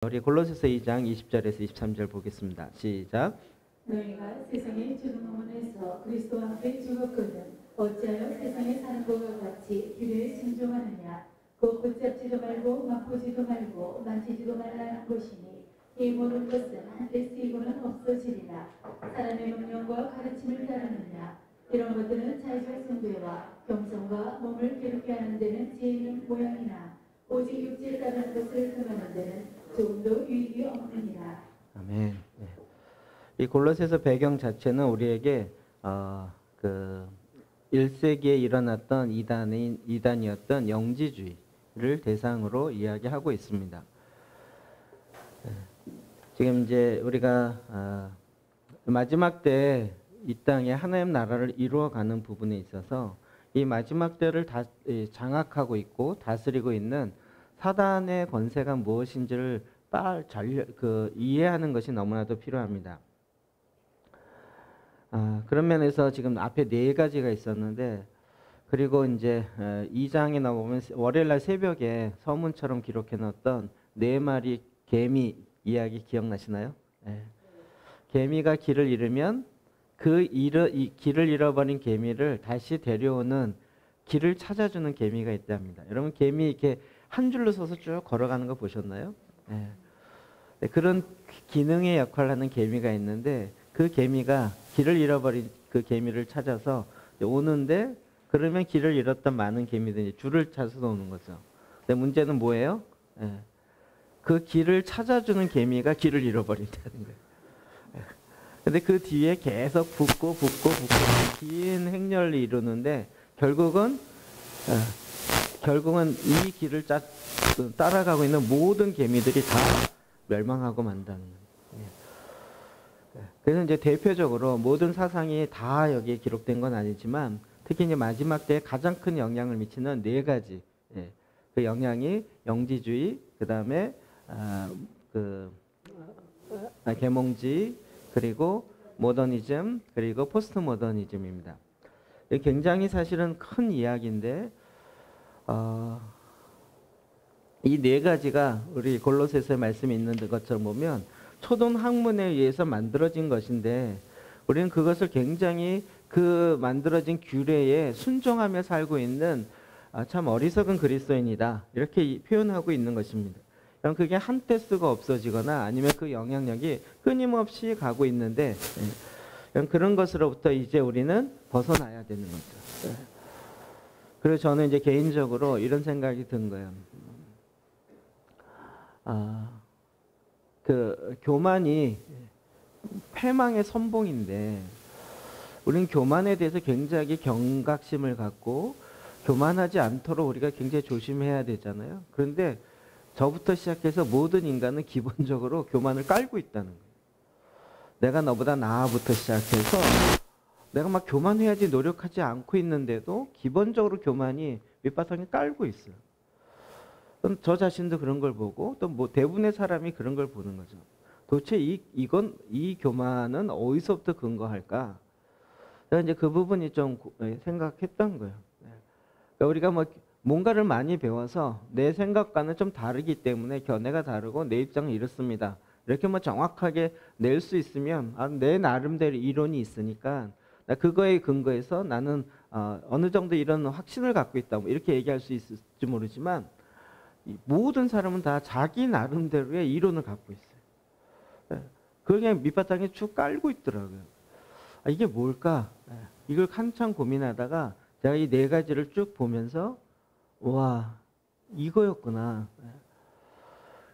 우리 골로새서 2장 20절에서 23절 보겠습니다. 시작. 너희가 세상의 주동원에서 그리스도와 함께 죽었거든 어찌하여 세상에 사는 것과 같이 규례에 순종하느냐. 곧 붙잡지도 말고 맛보지도 말고 만지지도 말라는 것이니 이 모든 것은 한때 쓰이고는 없어지리라. 사람의 명령과 가르침을 따르느냐. 이런 것들은 자의적 숭배와 겸손과 몸을 괴롭게 하는 데는 지혜 있는 모양이나 오직 육체에 따르는 것을 금하는 데는 조금도 유익이 없느니라. 아멘. 네. 이 골로새서 배경 자체는 우리에게 그 1세기에 일어났던 이단이었던 영지주의를 대상으로 이야기하고 있습니다. 지금 이제 우리가 마지막 때 이 땅에 하나님 나라를 이루어가는 부분에 있어서 이 마지막 때를 장악하고 있고 다스리고 있는 사단의 권세가 무엇인지를 이해하는 것이 너무나도 필요합니다. 그런 면에서 지금 앞에 네 가지가 있었는데, 그리고 이제 2장에 나오면 월요일날 새벽에 서문처럼 기록해 놓았던 네 마리 개미 이야기 기억나시나요? 네. 개미가 길을 잃으면 길을 잃어버린 개미를 다시 데려오는 길을 찾아주는 개미가 있답니다. 여러분 개미 이렇게 한 줄로 서서 쭉 걸어가는 거 보셨나요? 네. 네, 그런 기능의 역할을 하는 개미가 있는데 그 개미가 길을 잃어버린 그 개미를 찾아서 오는데, 그러면 길을 잃었던 많은 개미들이 줄을 찾아서 오는 거죠. 근데 문제는 뭐예요? 네. 그 길을 찾아주는 개미가 길을 잃어버린다는 거예요. 근데 그 뒤에 계속 붙고 긴 행렬을 이루는데 결국은 이 길을 따라가고 있는 모든 개미들이 다 멸망하고 만다는 거예요. 그래서 이제 대표적으로 모든 사상이 다 여기에 기록된 건 아니지만 특히 이제 마지막 때에 가장 큰 영향을 미치는 네 가지, 그 영향이 영지주의, 그 다음에 계몽주의, 그리고 모더니즘, 그리고 포스트 모더니즘입니다. 굉장히 사실은 큰 이야기인데 이 네 가지가 우리 골로새서의 말씀에 있는 것처럼 보면 초동 학문에 의해서 만들어진 것인데 우리는 그것을 굉장히 그 만들어진 규례에 순종하며 살고 있는 참 어리석은 그리스도인이다, 이렇게 표현하고 있는 것입니다. 그럼 그게 한때 쓰고 없어지거나 아니면 그 영향력이 끊임없이 가고 있는데 그런 것으로부터 이제 우리는 벗어나야 되는 거죠. 그래서 저는 이제 개인적으로 이런 생각이 든 거예요. 그 교만이 패망의 선봉인데 우리는 교만에 대해서 굉장히 경각심을 갖고 교만하지 않도록 우리가 굉장히 조심해야 되잖아요. 그런데 저부터 시작해서 모든 인간은 기본적으로 교만을 깔고 있다는 거예요. 내가 너보다 나아부터 시작해서 내가 막 교만해야지 노력하지 않고 있는데도 기본적으로 교만이 밑바탕에 깔고 있어요. 저 자신도 그런 걸 보고 또 뭐 대부분의 사람이 그런 걸 보는 거죠. 도대체 이 교만은 어디서부터 근거할까? 제가 이제 그 부분이 좀 생각했던 거예요. 그러니까 우리가 뭔가를 많이 배워서 내 생각과는 좀 다르기 때문에 견해가 다르고 내 입장은 이렇습니다, 이렇게 정확하게 낼 수 있으면 내 나름대로 이론이 있으니까 그거에 근거해서 나는 어느 정도 이런 확신을 갖고 있다, 이렇게 얘기할 수 있을지 모르지만 모든 사람은 다 자기 나름대로의 이론을 갖고 있어요. 그걸 그냥 밑바탕에 쭉 깔고 있더라고요. 이게 뭘까? 이걸 한참 고민하다가 제가 이 네 가지를 쭉 보면서 와, 이거였구나.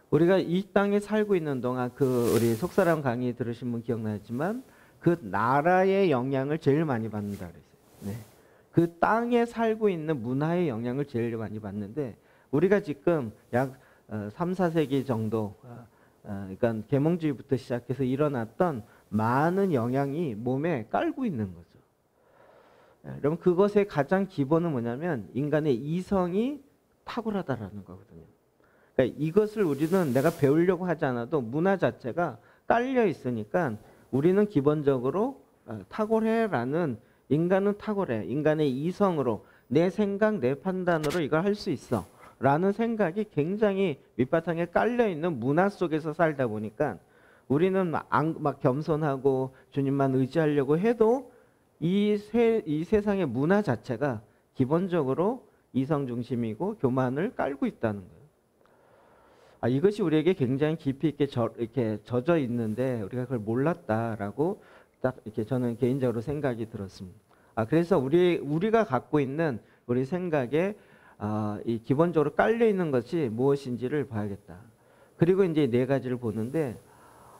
우리가 이 땅에 살고 있는 동안 우리 속사람 강의 들으신 분 기억나지만 그 나라의 영향을 제일 많이 받는다 그랬어요. 네. 그 땅에 살고 있는 문화의 영향을 제일 많이 받는데 우리가 지금 약 3, 4세기 정도, 그러니까 계몽주의부터 시작해서 일어났던 많은 영향이 몸에 깔고 있는 거죠. 여러분 그것의 가장 기본은 뭐냐면 인간의 이성이 탁월하다라는 거거든요. 그러니까 이것을 우리는 내가 배우려고 하지 않아도 문화 자체가 깔려 있으니까 우리는 기본적으로 탁월해라는, 인간은 탁월해, 인간의 이성으로 내 생각 내 판단으로 이걸 할 수 있어 라는 생각이 굉장히 밑바탕에 깔려있는 문화 속에서 살다 보니까 우리는 막 겸손하고 주님만 의지하려고 해도 이 세상의 문화 자체가 기본적으로 이성 중심이고 교만을 깔고 있다는 거예요. 이것이 우리에게 굉장히 깊이 있게 이렇게 젖어 있는데 우리가 그걸 몰랐다라고 딱 이렇게 저는 개인적으로 생각이 들었습니다. 그래서 우리가 갖고 있는 우리 생각에 이 기본적으로 깔려 있는 것이 무엇인지를 봐야겠다. 그리고 이제 네 가지를 보는데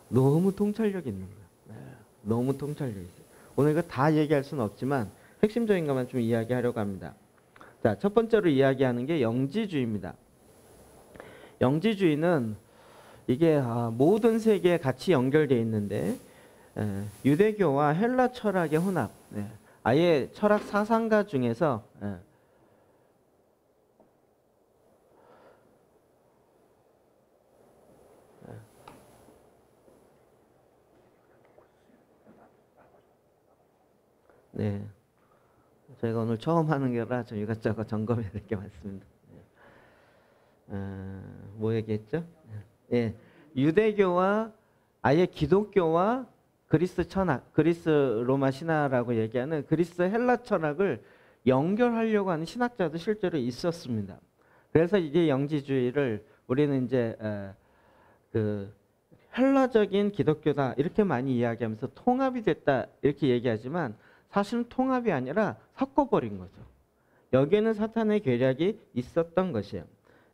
너무 통찰력 있는 거예요. 너무 통찰력 있어요. 오늘 이거 다 얘기할 수는 없지만 핵심적인 것만 좀 이야기하려고 합니다. 자, 첫 번째로 이야기하는 게 영지주의입니다. 영지주의는 이게 모든 세계에 같이 연결되어 있는데 유대교와 헬라 철학의 혼합, 아예 철학 사상가 중에서 저희가 오늘 처음 하는 게라 좀 이것저것 점검해야 될 게 많습니다. 뭐 얘기했죠? 유대교와 아예 기독교와 그리스 천학, 그리스 로마 신화라고 얘기하는 그리스 헬라 철학을 연결하려고 하는 신학자도 실제로 있었습니다. 그래서 이제 영지주의를 우리는 이제 그 헬라적인 기독교다 이렇게 많이 이야기하면서 통합이 됐다 이렇게 얘기하지만 사실은 통합이 아니라 섞어버린 거죠. 여기에는 사탄의 계략이 있었던 것이에요.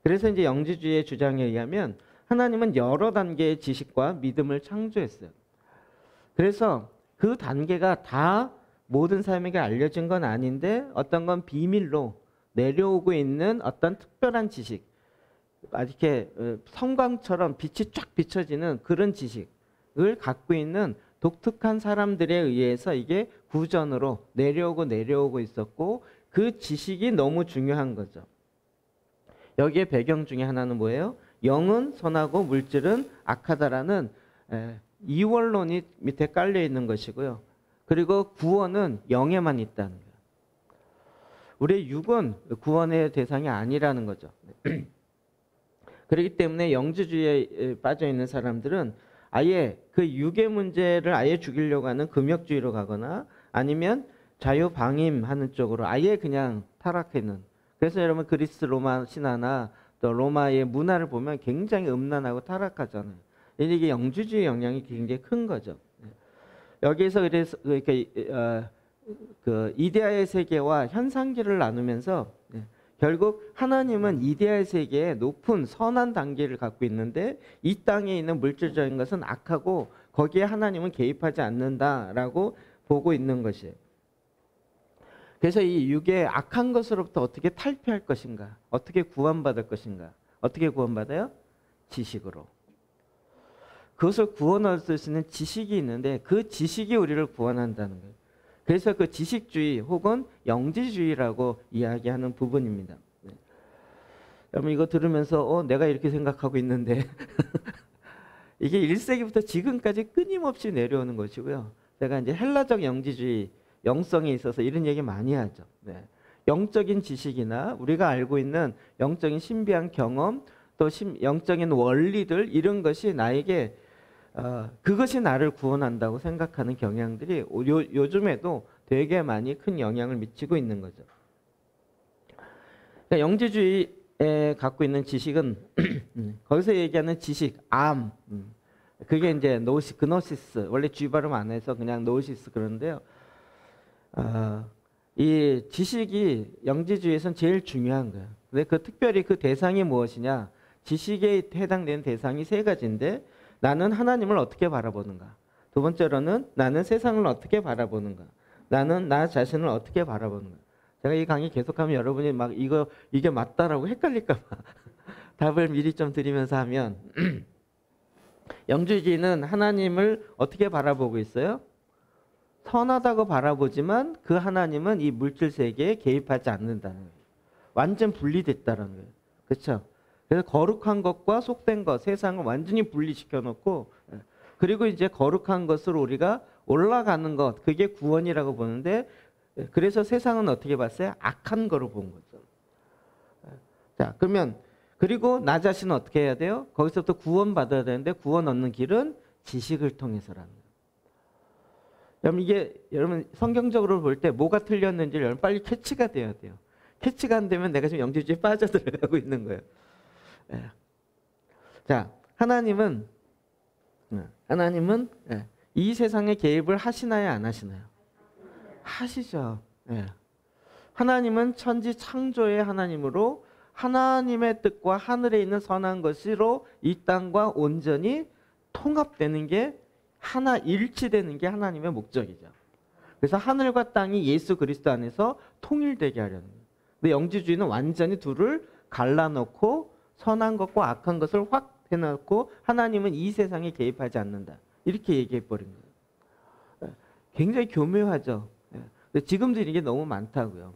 그래서 이제 영지주의의 주장에 의하면 하나님은 여러 단계의 지식과 믿음을 창조했어요. 그래서 그 단계가 다 모든 사람에게 알려진 건 아닌데 어떤 건 비밀로 내려오고 있는 어떤 특별한 지식, 이렇게 성광처럼 빛이 쫙 비춰지는 그런 지식을 갖고 있는 독특한 사람들에 의해서 이게 구전으로 내려오고 있었고 그 지식이 너무 중요한 거죠. 여기에 배경 중에 하나는 뭐예요? 영은 선하고 물질은 악하다라는 이원론이 밑에 깔려 있는 것이고요. 그리고 구원은 영에만 있다는 거예요. 우리의 육은 구원의 대상이 아니라는 거죠. 그렇기 때문에 영지주의에 빠져 있는 사람들은 아예 그 육의 문제를 아예 죽이려고 하는 금욕주의로 가거나 아니면 자유방임하는 쪽으로 아예 그냥 타락하는. 그래서 여러분 그리스 로마 신화나 또 로마의 문화를 보면 굉장히 음란하고 타락하잖아요. 이게 영지주의 영향이 굉장히 큰 거죠. 여기에서 그래서 이렇게 그 이데아의 세계와 현상계를 나누면서 결국 하나님은 이데아의 세계에 높은 선한 단계를 갖고 있는데 이 땅에 있는 물질적인 것은 악하고 거기에 하나님은 개입하지 않는다라고 보고 있는 것이에요. 그래서 이 육의 악한 것으로부터 어떻게 탈피할 것인가? 어떻게 구원받을 것인가? 어떻게 구원받아요? 지식으로. 그것을 구원할 수 있는 지식이 있는데 그 지식이 우리를 구원한다는 거예요. 그래서 그 지식주의 혹은 영지주의라고 이야기하는 부분입니다. 여러분 이거 들으면서 내가 이렇게 생각하고 있는데 이게 1세기부터 지금까지 끊임없이 내려오는 것이고요. 제가 이제 헬라적 영지주의, 영성에 있어서 이런 얘기 많이 하죠. 영적인 지식이나 우리가 알고 있는 영적인 신비한 경험 또 영적인 원리들 이런 것이 나에게 그것이 나를 구원한다고 생각하는 경향들이 요즘에도 되게 많이 큰 영향을 미치고 있는 거죠. 그러니까 영지주의에 갖고 있는 지식은 거기서 얘기하는 지식, 그게 이제 그노시스, 원래 G 발음 안 해서 그냥 노시스 그러는데요. 이 지식이 영지주의에서는 제일 중요한 거예요. 근데 특별히 그 대상이 무엇이냐? 지식에 해당되는 대상이 세 가지인데 나는 하나님을 어떻게 바라보는가? 두 번째로는 나는 세상을 어떻게 바라보는가? 나는 나 자신을 어떻게 바라보는가? 제가 이 강의 계속하면 여러분이 막 이게 맞다라고 헷갈릴까 봐 답을 미리 좀 드리면서 하면 영주주의는 하나님을 어떻게 바라보고 있어요? 선하다고 바라보지만 그 하나님은 이 물질 세계에 개입하지 않는다는 거예요. 완전 분리됐다는 거예요. 그렇죠? 그래서 거룩한 것과 속된 것, 세상을 완전히 분리시켜 놓고 그리고 이제 거룩한 것으로 우리가 올라가는 것, 그게 구원이라고 보는데 그래서 세상은 어떻게 봤어요? 악한 거로 본 거죠. 자, 그러면 그리고 나 자신은 어떻게 해야 돼요? 거기서부터 구원받아야 되는데 구원 얻는 길은 지식을 통해서라는 거예요. 여러분 이게 여러분 성경적으로 볼 때 뭐가 틀렸는지 여러분 빨리 캐치가 돼야 돼요. 캐치가 안 되면 내가 지금 영지주의에 빠져들어가고 있는 거예요. 예. 자, 하나님은 이 세상에 개입을 하시나요, 안 하시나요? 하시죠. 예. 하나님은 천지 창조의 하나님으로 하나님의 뜻과 하늘에 있는 선한 것으로 이 땅과 온전히 통합되는 게 하나 일치되는 게 하나님의 목적이죠. 그래서 하늘과 땅이 예수 그리스도 안에서 통일되게 하려는 거예요. 근데 영지주의는 완전히 둘을 갈라놓고 선한 것과 악한 것을 확 해놓고 하나님은 이 세상에 개입하지 않는다. 이렇게 얘기해 버린 거예요. 굉장히 교묘하죠. 근데 지금도 이게 너무 많다고요.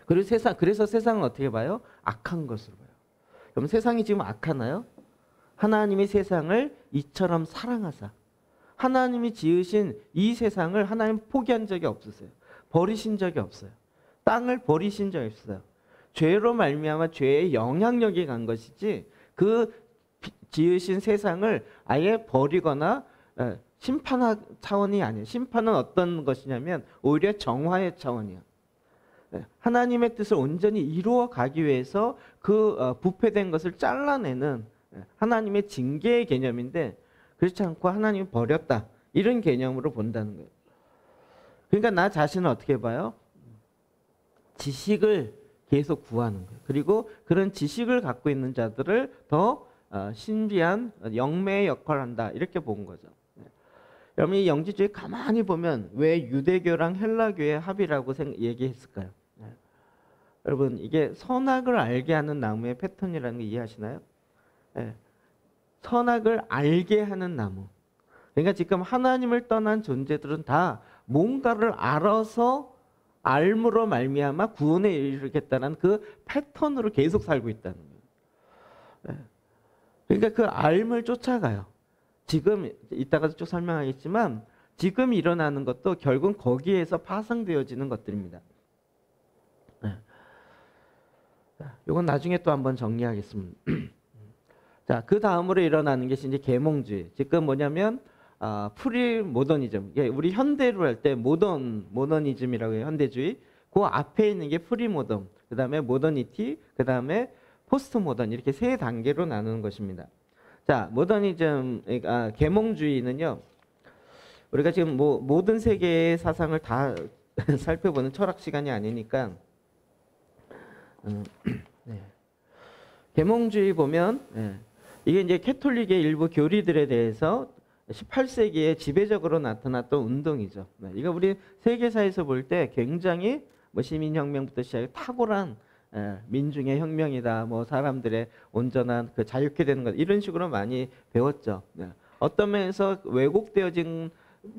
그래서 세상은 어떻게 봐요? 악한 것으로 봐요. 그럼 세상이 지금 악하나요? 하나님이 세상을 이처럼 사랑하사 하나님이 지으신 이 세상을 하나님 포기한 적이 없으세요. 버리신 적이 없어요. 땅을 버리신 적이 없어요. 죄로 말미암아 죄의 영향력이 간 것이지 그 지으신 세상을 아예 버리거나 심판의 차원이 아니에요. 심판은 어떤 것이냐면 오히려 정화의 차원이에요. 하나님의 뜻을 온전히 이루어 가기 위해서 그 부패된 것을 잘라내는 하나님의 징계의 개념인데 그렇지 않고 하나님이 버렸다. 이런 개념으로 본다는 거예요. 그러니까 나 자신을 어떻게 봐요? 지식을 계속 구하는 거예요. 그리고 그런 지식을 갖고 있는 자들을 더 신비한 영매의 역할을 한다. 이렇게 본 거죠. 여러분 이 영지주의 가만히 보면 왜 유대교랑 헬라교의 합이라고 얘기했을까요? 여러분 이게 선악을 알게 하는 나무의 패턴이라는 거 이해하시나요? 선악을 알게 하는 나무. 그러니까 지금 하나님을 떠난 존재들은 다 뭔가를 알아서 알므로 말미암아 구원에 이르겠다는 그 패턴으로 계속 살고 있다는 거예요. 그러니까 그 알을 쫓아가요. 지금 이따가도 쭉 설명하겠지만 지금 일어나는 것도 결국 거기에서 파생되어지는 것들입니다. 이건 나중에 또 한번 정리하겠습니다. 자, 그 다음으로 일어나는 것이 이제 계몽주의. 지금 뭐냐면 프리 모더니즘. 우리 현대로 할 때 모더니즘이라고 해요. 현대주의. 그 앞에 있는 게 프리 모던. 그다음에 모더니티. 그다음에 포스트 모던. 이렇게 세 단계로 나누는 것입니다. 자, 모더니즘 계몽주의는요. 우리가 지금 모든 세계의 사상을 다 살펴보는 철학 시간이 아니니까 계몽주의 보면 이게 이제 캐톨릭의 일부 교리들에 대해서 18세기에 지배적으로 나타났던 운동이죠. 이거 우리 세계사에서 볼 때 굉장히 시민혁명부터 시작해 탁월한 민중의 혁명이다. 사람들의 온전한 그 자유케 되는 것 이런 식으로 많이 배웠죠. 어떤 면에서 왜곡되어진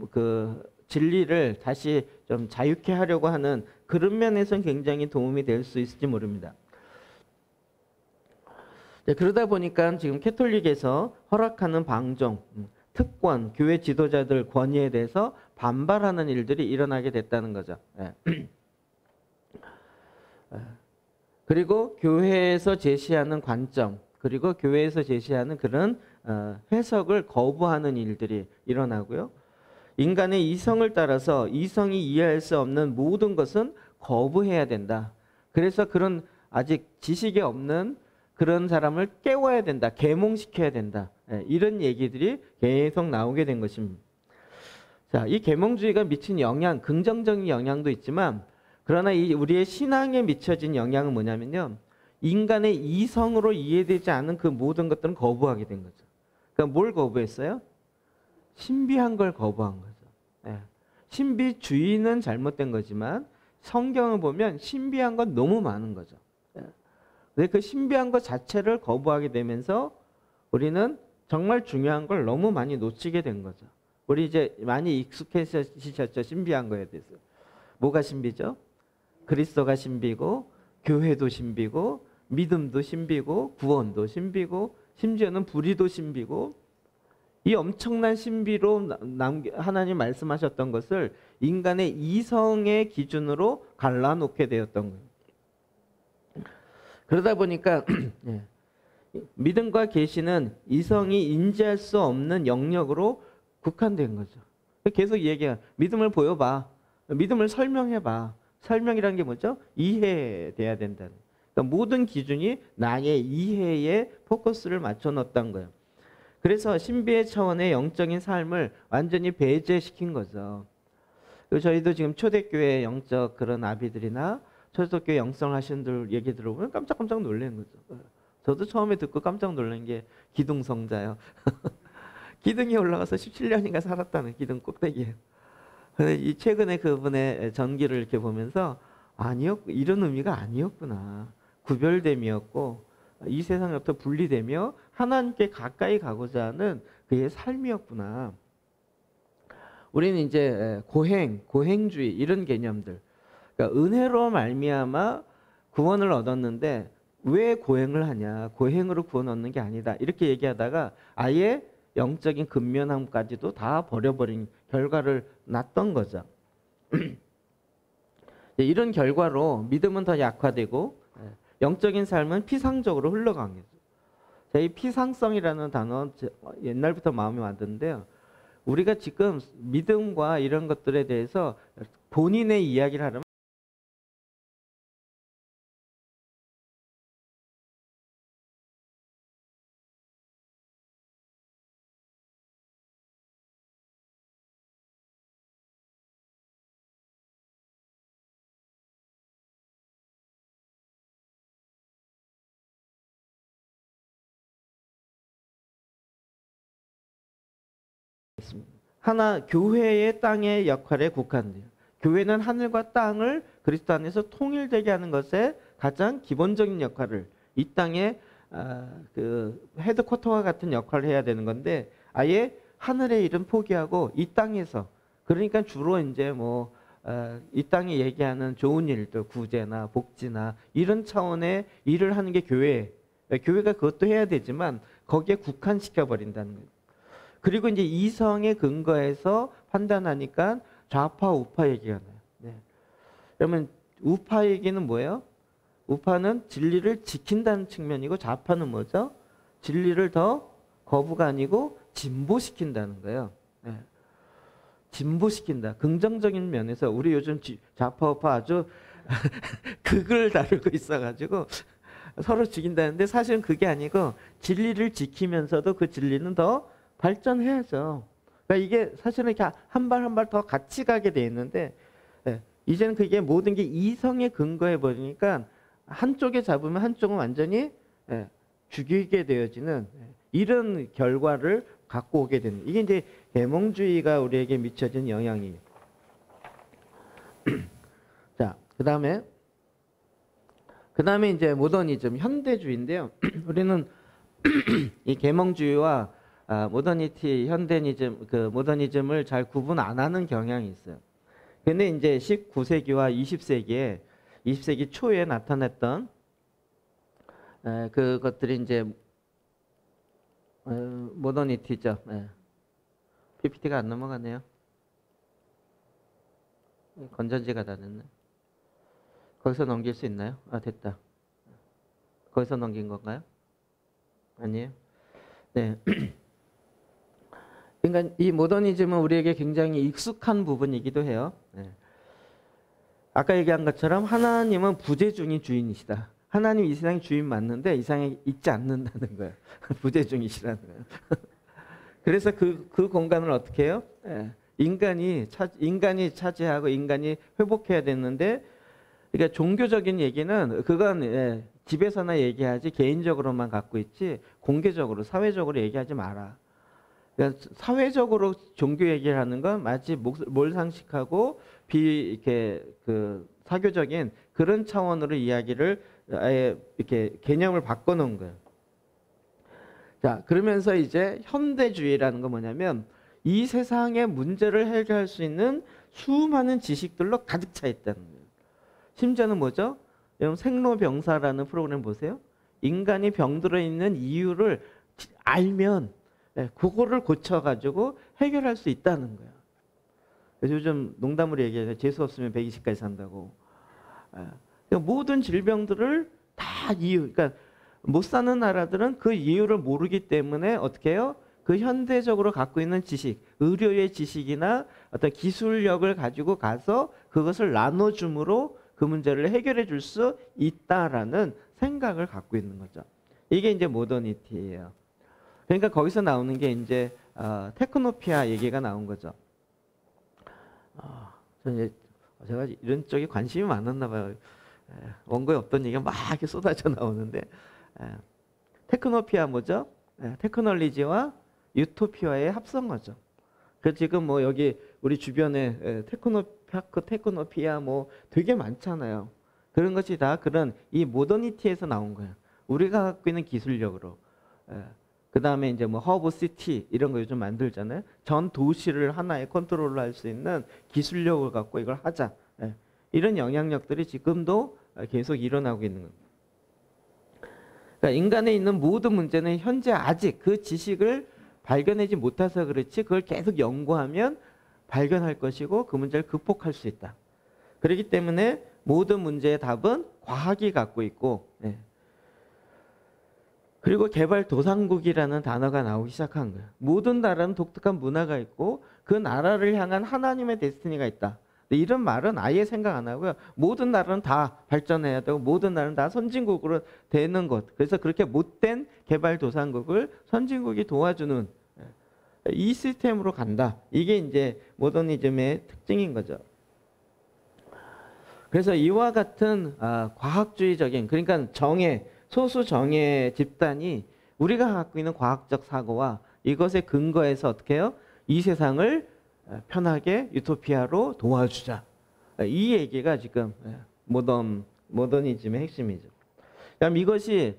그 진리를 다시 좀 자유케 하려고 하는 그런 면에서는 굉장히 도움이 될 수 있을지 모릅니다. 그러다 보니까 지금 캐톨릭에서 허락하는 방종, 특권, 교회 지도자들 권위에 대해서 반발하는 일들이 일어나게 됐다는 거죠. 그리고 교회에서 제시하는 관점, 그리고 교회에서 제시하는 그런 해석을 거부하는 일들이 일어나고요. 인간의 이성을 따라서 이성이 이해할 수 없는 모든 것은 거부해야 된다. 그래서 그런 아직 지식이 없는 그런 사람을 깨워야 된다. 계몽시켜야 된다. 이런 얘기들이 계속 나오게 된 것입니다. 자, 이 계몽주의가 미친 영향, 긍정적인 영향도 있지만 그러나 우리의 신앙에 미쳐진 영향은 뭐냐면요. 인간의 이성으로 이해되지 않은 그 모든 것들은 거부하게 된 거죠. 그러니까 뭘 거부했어요? 신비한 걸 거부한 거죠. 신비주의는 잘못된 거지만 성경을 보면 신비한 건 너무 많은 거죠. 근데 그 신비한 것 자체를 거부하게 되면서 우리는 정말 중요한 걸 너무 많이 놓치게 된 거죠. 우리 이제 많이 익숙해지셨죠. 신비한 거에 대해서. 뭐가 신비죠? 그리스도가 신비고 교회도 신비고 믿음도 신비고 구원도 신비고 심지어는 불의도 신비고 이 엄청난 신비로 하나님 말씀하셨던 것을 인간의 이성의 기준으로 갈라놓게 되었던 거예요. 그러다 보니까 예, 믿음과 계시는 이성이 인지할 수 없는 영역으로 국한된 거죠. 계속 얘기해. 믿음을 보여봐. 믿음을 설명해봐. 설명이라는 게 뭐죠? 이해돼야 된다는. 그러니까 모든 기준이 나의 이해에 포커스를 맞춰 놓았던 거예요. 그래서 신비의 차원의 영적인 삶을 완전히 배제시킨 거죠. 그리고 저희도 지금 초대교회 영적 그런 아비들이나 초대교회 영성 하시는 분 얘기 들어보면 깜짝깜짝 놀라는 거죠. 저도 처음에 듣고 깜짝 놀란 게 기둥성자요. 기둥이 올라가서 17년인가 살았다는 기둥 꼭대기에. 근데 이 최근에 그분의 전기를 이렇게 보면서 이런 의미가 아니었구나. 구별됨이었고 이 세상으로부터 분리되며 하나님께 가까이 가고자 하는 그의 삶이었구나. 우리는 이제 고행주의 이런 개념들. 그러니까 은혜로 말미암아 구원을 얻었는데 왜 고행을 하냐? 고행으로 구원 얻는 게 아니다. 이렇게 얘기하다가 아예 영적인 근면함까지도 다 버려버린 결과를 났던 거죠. 이런 결과로 믿음은 더 약화되고 영적인 삶은 피상적으로 흘러간 거죠. 이 피상성이라는 단어 옛날부터 마음에 왔는데요. 우리가 지금 믿음과 이런 것들에 대해서 본인의 이야기를 하려면 하나 교회의 땅의 역할에 국한돼요. 교회는 하늘과 땅을 그리스도 안에서 통일되게 하는 것에 가장 기본적인 역할을 이 땅에 그 헤드쿼터와 같은 역할을 해야 되는 건데 아예 하늘의 일은 포기하고 이 땅에서 그러니까 주로 이제 이 땅에 얘기하는 좋은 일들 구제나 복지나 이런 차원의 일을 하는 게 교회예요. 교회가 그것도 해야 되지만 거기에 국한시켜 버린다는 거예요. 그리고 이제 이성의 근거에서 판단하니까 좌파 우파 얘기가 나요. 네. 그러면 우파 얘기는 뭐예요? 우파는 진리를 지킨다는 측면이고 좌파는 뭐죠? 진리를 더 거부가 아니고 진보시킨다는 거예요. 네. 진보시킨다. 긍정적인 면에서 우리 요즘 좌파 우파 아주 극을 다루고 있어가지고 서로 죽인다는데 사실은 그게 아니고 진리를 지키면서도 그 진리는 더 발전해야죠. 그러니까 이게 사실은 이렇게 한 발 한 발 더 같이 가게 돼 있는데 이제는 그게 모든 게 이성에 근거해 버리니까 한쪽에 잡으면 한쪽은 완전히 죽이게 되어지는 이런 결과를 갖고 오게 되는 이게 이제 계몽주의가 우리에게 미쳐진 영향이에요. 자, 그다음에 이제 모더니즘, 현대주의인데요. 우리는 이 계몽주의와 모더니티, 현대니즘, 모더니즘을 잘 구분 안 하는 경향이 있어요. 근데 이제 19세기와 20세기 초에 나타났던 그것들이 이제 모더니티죠. PPT가 안 넘어가네요. 건전지가 다 됐네. 거기서 넘길 수 있나요? 됐다. 거기서 넘긴 건가요? 아니에요? 네. 그러니까 이 모더니즘은 우리에게 굉장히 익숙한 부분이기도 해요. 아까 얘기한 것처럼 하나님은 부재중의 주인이시다. 하나님 이 세상의 주인 맞는데 이 세상에 있지 않는다는 거예요. 부재중이시라는 거예요. 그래서 그 공간을 어떻게 해요? 인간이 차지하고 인간이 회복해야 되는데 그러니까 종교적인 얘기는 그건 집에서나 얘기하지 개인적으로만 갖고 있지 공개적으로 사회적으로 얘기하지 마라. 그러니까 사회적으로 종교 얘기를 하는 건 마치 몰상식하고 이렇게 사교적인 그런 차원으로 이야기를 아예 이렇게 개념을 바꿔놓은 거예요. 자, 그러면서 이제 현대주의라는 건 뭐냐면 이 세상의 문제를 해결할 수 있는 수많은 지식들로 가득 차 있다는 거예요. 심지어는 뭐죠? 여러분 생로병사라는 프로그램 보세요. 인간이 병들어 있는 이유를 알면 그거를 고쳐가지고 해결할 수 있다는 거예요. 그래서 요즘 농담으로 얘기해요. 재수 없으면 120까지 산다고. 그러니까 모든 질병들을 다 이유, 그러니까 못 사는 나라들은 그 이유를 모르기 때문에 어떻게 해요? 그 현대적으로 갖고 있는 지식, 의료의 지식이나 어떤 기술력을 가지고 가서 그것을 나눠줌으로 그 문제를 해결해 줄 수 있다라는 생각을 갖고 있는 거죠. 이게 이제 모더니티예요. 그러니까 거기서 나오는 게 이제 테크노피아 얘기가 나온 거죠. 제가 이런 쪽에 관심이 많았나 봐요. 원고에 없던 얘기가 막 이렇게 쏟아져 나오는데 테크노피아 뭐죠? 테크놀리지와 유토피아의 합성어죠. 그 지금 뭐 여기 우리 주변에 테크노피아 뭐 되게 많잖아요. 그런 것이 다 그런 이 모더니티에서 나온 거예요. 우리가 갖고 있는 기술력으로. 그 다음에 이제 뭐 허브 시티 이런 거 요즘 만들잖아요. 전 도시를 하나의 컨트롤로 할 수 있는 기술력을 갖고 이걸 하자. 이런 영향력들이 지금도 계속 일어나고 있는 겁니다. 그러니까 인간에 있는 모든 문제는 현재 아직 그 지식을 발견하지 못해서 그렇지 그걸 계속 연구하면 발견할 것이고 그 문제를 극복할 수 있다. 그렇기 때문에 모든 문제의 답은 과학이 갖고 있고 그리고 개발도상국이라는 단어가 나오기 시작한 거예요. 모든 나라는 독특한 문화가 있고 그 나라를 향한 하나님의 데스티니가 있다. 이런 말은 아예 생각 안 하고요. 모든 나라는 다 발전해야 되고 모든 나라는 다 선진국으로 되는 것. 그래서 그렇게 못된 개발도상국을 선진국이 도와주는 이 시스템으로 간다. 이게 이제 모더니즘의 특징인 거죠. 그래서 이와 같은 과학주의적인 그러니까 소수 정예 집단이 우리가 갖고 있는 과학적 사고와 이것에 근거해서 어떻게 해요? 이 세상을 편하게 유토피아로 도와주자. 이 얘기가 지금 모더니즘의 핵심이죠. 그럼 이것이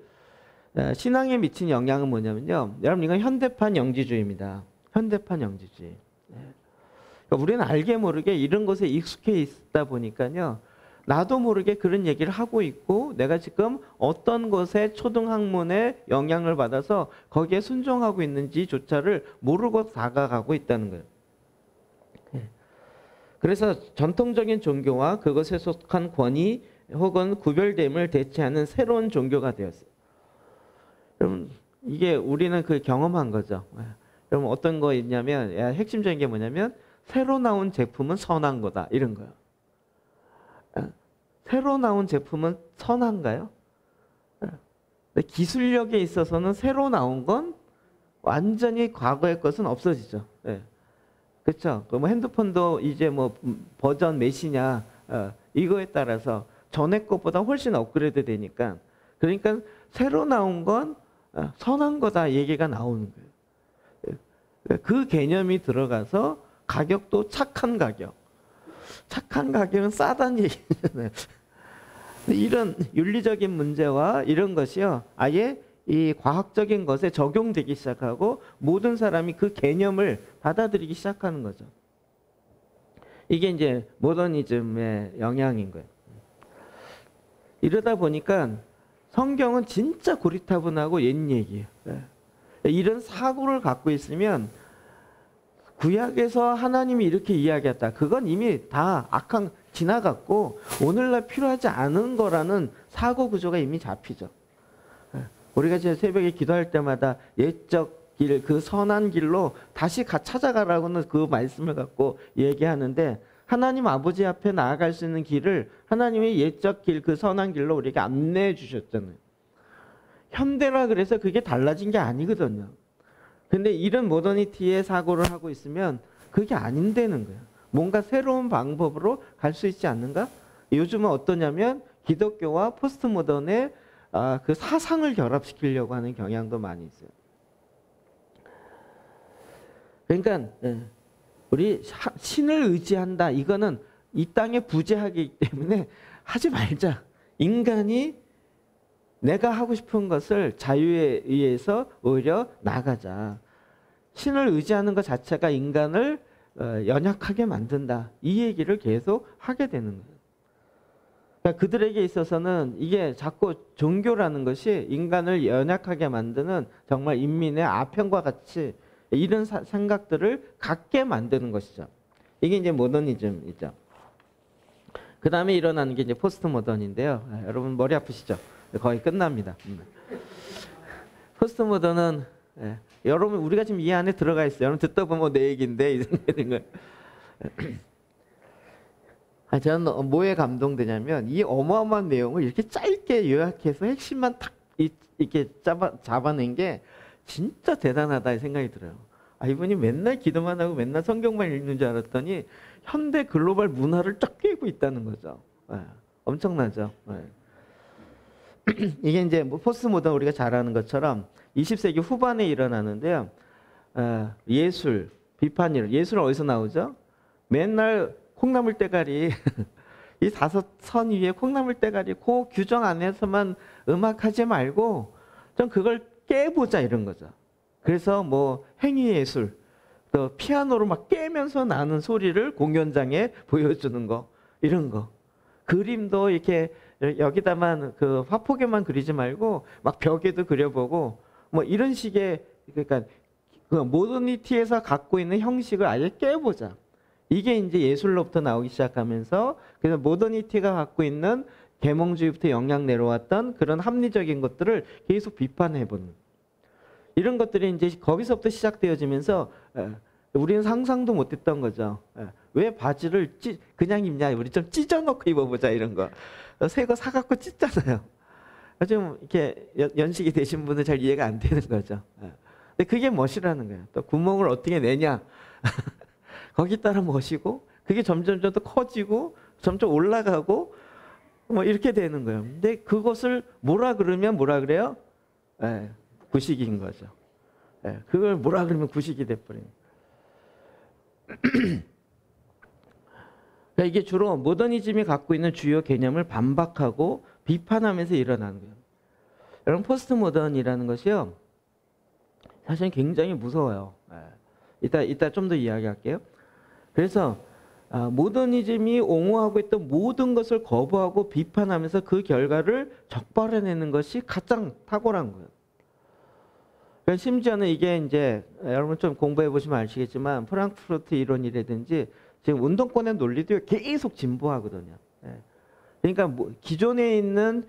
신앙에 미친 영향은 뭐냐면요. 여러분 이건 현대판 영지주의입니다. 현대판 영지주의. 그러니까 우리는 알게 모르게 이런 것에 익숙해 있다 보니까요. 나도 모르게 그런 얘기를 하고 있고 내가 지금 어떤 것에 초등학문에 영향을 받아서 거기에 순종하고 있는지조차를 모르고 다가가고 있다는 거예요. 그래서 전통적인 종교와 그것에 속한 권위 혹은 구별됨을 대체하는 새로운 종교가 되었어요. 여러분 이게 우리는 그 경험한 거죠. 여러분 어떤 거 있냐면 핵심적인 게 뭐냐면 새로 나온 제품은 선한 거다 이런 거예요. 새로 나온 제품은 선한가요? 기술력에 있어서는 새로 나온 건 완전히 과거의 것은 없어지죠. 그렇죠. 뭐 핸드폰도 이제 뭐 버전 몇이냐 이거에 따라서 전에 것보다 훨씬 업그레이드 되니까 그러니까 새로 나온 건 선한 거다 얘기가 나오는 거예요. 그 개념이 들어가서 가격도 착한 가격. 착한 가격은 싸다는 얘기잖아요. 이런 윤리적인 문제와 이런 것이요. 아예 이 과학적인 것에 적용되기 시작하고 모든 사람이 그 개념을 받아들이기 시작하는 거죠. 이게 이제 모더니즘의 영향인 거예요. 이러다 보니까 성경은 진짜 고리타분하고 옛 얘기예요. 이런 사고를 갖고 있으면 구약에서 하나님이 이렇게 이야기했다. 그건 이미 다 지나갔고 오늘날 필요하지 않은 거라는 사고 구조가 이미 잡히죠. 우리가 이제 새벽에 기도할 때마다 옛적 길, 그 선한 길로 다시 찾아가라고는 그 말씀을 갖고 얘기하는데 하나님 아버지 앞에 나아갈 수 있는 길을 하나님의 옛적 길, 그 선한 길로 우리에게 안내해 주셨잖아요. 현대라 그래서 그게 달라진 게 아니거든요. 근데 이런 모더니티의 사고를 하고 있으면 그게 아닌다는 거예요. 뭔가 새로운 방법으로 갈 수 있지 않는가? 요즘은 어떠냐면 기독교와 포스트 모던의 그 사상을 결합시키려고 하는 경향도 많이 있어요. 그러니까 우리 신을 의지한다. 이거는 이 땅에 부재하기 때문에 하지 말자. 인간이 내가 하고 싶은 것을 자유에 의해서 오히려 나가자. 신을 의지하는 것 자체가 인간을 연약하게 만든다. 이 얘기를 계속 하게 되는 거예요. 그러니까 그들에게 있어서는 이게 자꾸 종교라는 것이 인간을 연약하게 만드는 정말 인민의 아편과 같이 이런 생각들을 갖게 만드는 것이죠. 이게 이제 모더니즘이죠. 그 다음에 일어나는 게 이제 포스트 모던인데요. 여러분 머리 아프시죠? 거의 끝납니다. 포스트 모던은 여러분 우리가 지금 이 안에 들어가 있어요. 여러분 듣다 보면 내 얘기인데 이 생각이 드는 거예요. 저는 뭐에 감동되냐면 이 어마어마한 내용을 이렇게 짧게 요약해서 핵심만 탁 이렇게 잡아낸 게 진짜 대단하다 이 생각이 들어요. 이분이 맨날 기도만 하고 맨날 성경만 읽는 줄 알았더니 현대 글로벌 문화를 쫙 꿰고 있다는 거죠. 엄청나죠. 이게 이제 뭐 포스트 모던 우리가 잘 아는 것처럼 20세기 후반에 일어나는데요. 예술, 비판일, 예술은 어디서 나오죠? 맨날 콩나물 대가리, 이 5선 위에 콩나물 대가리, 그 규정 안에서만 음악하지 말고 좀 그걸 깨보자 이런 거죠. 그래서 뭐 행위예술, 또 피아노로 막 깨면서 나는 소리를 공연장에 보여주는 거, 이런 거. 그림도 이렇게 여기다만 그 화폭에만 그리지 말고 막 벽에도 그려보고 뭐 이런 식의, 그러니까 그 모더니티에서 갖고 있는 형식을 아예 깨보자. 이게 이제 예술로부터 나오기 시작하면서 그래서 모더니티가 갖고 있는 계몽주의부터 영향 내려왔던 그런 합리적인 것들을 계속 비판해보는 이런 것들이 이제 거기서부터 시작되어지면서 우리는 상상도 못했던 거죠. 왜 바지를 그냥 입냐? 우리 좀 찢어놓고 입어보자 이런 거. 새 거 사갖고 찢잖아요. 좀 이렇게 연식이 되신 분은 잘 이해가 안 되는 거죠. 근데 그게 멋이라는 거예요. 또 구멍을 어떻게 내냐? 거기 따라 멋이고 그게 점점 더 커지고 점점 올라가고 뭐 이렇게 되는 거예요. 근데 그것을 뭐라 그러면 뭐라 그래요? 구식인 거죠. 그걸 뭐라 그러면 구식이 돼버린 거예요. 그러니까 이게 주로 모더니즘이 갖고 있는 주요 개념을 반박하고 비판하면서 일어나는 거예요. 여러분 포스트 모던이라는 것이요. 사실 굉장히 무서워요. 이따 좀 더 이야기할게요. 그래서 모더니즘이 옹호하고 있던 모든 것을 거부하고 비판하면서 그 결과를 적발해내는 것이 가장 탁월한 거예요. 그러니까 심지어는 이게 이제 여러분 좀 공부해 보시면 아시겠지만 프랑크푸르트 이론이라든지 지금 운동권의 논리도 계속 진보하거든요. 그러니까 뭐 기존에 있는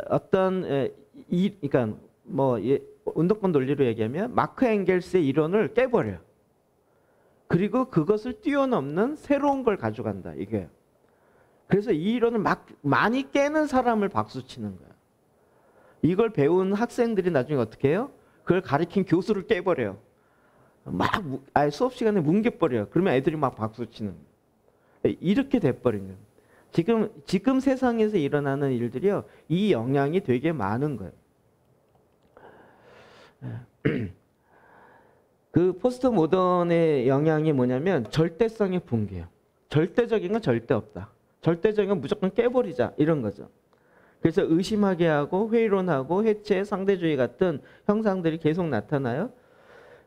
어떤 그러니까 뭐 운동권 논리로 얘기하면 마크 엥겔스의 이론을 깨버려요. 그리고 그것을 뛰어넘는 새로운 걸 가져간다 이게. 그래서 이 이론을 많이 깨는 사람을 박수치는 거예요. 이걸 배운 학생들이 나중에 어떻게 해요? 그걸 가르친 교수를 깨버려요. 막 아예 수업 시간에 뭉개버려요. 그러면 애들이 막 박수치는 거예요. 이렇게 돼버린 거예요. 지금 세상에서 일어나는 일들이요, 이 영향이 되게 많은 거예요. 그 포스트 모던의 영향이 뭐냐면 절대성의 붕괴예요. 절대적인 건 절대 없다. 절대적인 건 무조건 깨버리자 이런 거죠. 그래서 의심하게 하고 회의론하고 해체, 상대주의 같은 형상들이 계속 나타나요.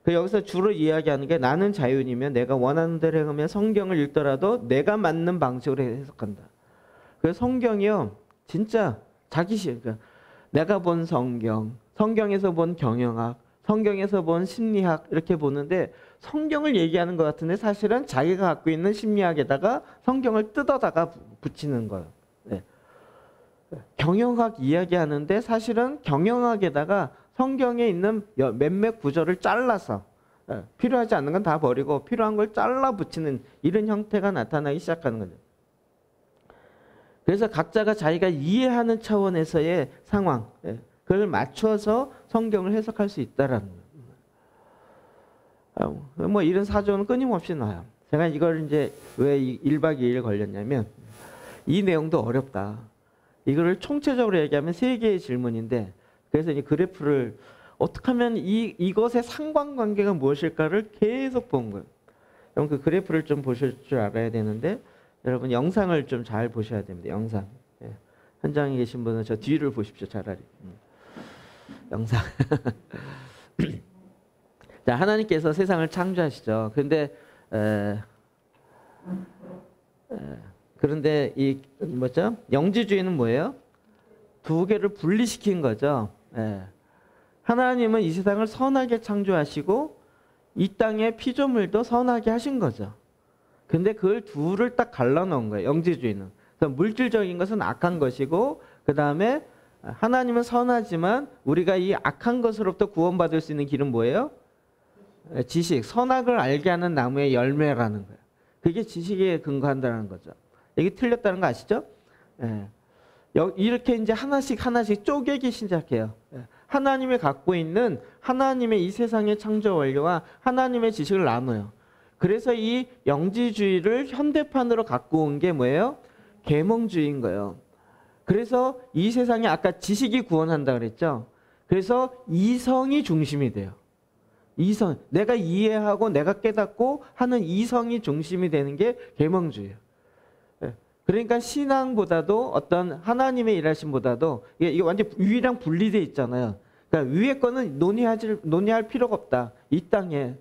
여기서 주로 이야기하는 게 나는 자유인이면 내가 원하는 대로 행하면 성경을 읽더라도 내가 맞는 방식으로 해석한다. 그래서 성경이요, 진짜 그러니까 내가 본 성경에서 본 경영학, 성경에서 본 심리학 이렇게 보는데 성경을 얘기하는 것 같은데 사실은 자기가 갖고 있는 심리학에다가 성경을 뜯어다가 붙이는 거예요. 경영학 이야기하는데 사실은 경영학에다가 성경에 있는 몇몇 구절을 잘라서 필요하지 않는 건 다 버리고 필요한 걸 잘라 붙이는 이런 형태가 나타나기 시작하는 거죠. 그래서 각자가 자기가 이해하는 차원에서의 상황, 그걸 맞춰서 성경을 해석할 수 있다라는 거예요. 뭐 이런 사조는 끊임없이 나와요. 제가 이걸 이제 왜 1박 2일 걸렸냐면 이 내용도 어렵다. 이거를 총체적으로 얘기하면 3개의 질문인데 그래서 이 그래프를 어떻게 하면 이것의 상관관계가 무엇일까를 계속 본 거예요. 여러분 그 그래프를 좀 보실 줄 알아야 되는데 여러분 영상을 좀 잘 보셔야 됩니다. 영상. 현장에 계신 분은 저 뒤를 보십시오. 차라리. 영상. 자, 하나님께서 세상을 창조하시죠. 그런데 이 뭐죠? 영지주의는 뭐예요? 두 개를 분리시킨 거죠. 하나님은 이 세상을 선하게 창조하시고 이 땅의 피조물도 선하게 하신 거죠. 근데 그걸 둘을 딱 갈라놓은 거예요. 영지주의는. 그래서 물질적인 것은 악한 것이고 그 다음에 하나님은 선하지만 우리가 이 악한 것으로부터 구원받을 수 있는 길은 뭐예요? 지식, 선악을 알게 하는 나무의 열매라는 거예요. 그게 지식에 근거한다는 거죠. 이게 틀렸다는 거 아시죠? 예. 이렇게 이제 하나씩 쪼개기 시작해요. 하나님이 갖고 있는 하나님의 이 세상의 창조 원리와 하나님의 지식을 나눠요. 그래서 이 영지주의를 현대판으로 갖고 온 게 뭐예요? 계몽주의인 거예요. 그래서 이 세상에 아까 지식이 구원한다 그랬죠? 그래서 이성이 중심이 돼요. 이성, 내가 이해하고 내가 깨닫고 하는 이성이 중심이 되는 게 계몽주의예요. 그러니까 신앙보다도 어떤 하나님의 일하심보다도 이게 완전 위랑 분리되어 있잖아요. 그러니까 위의 거는 논의할 필요가 없다. 이 땅에.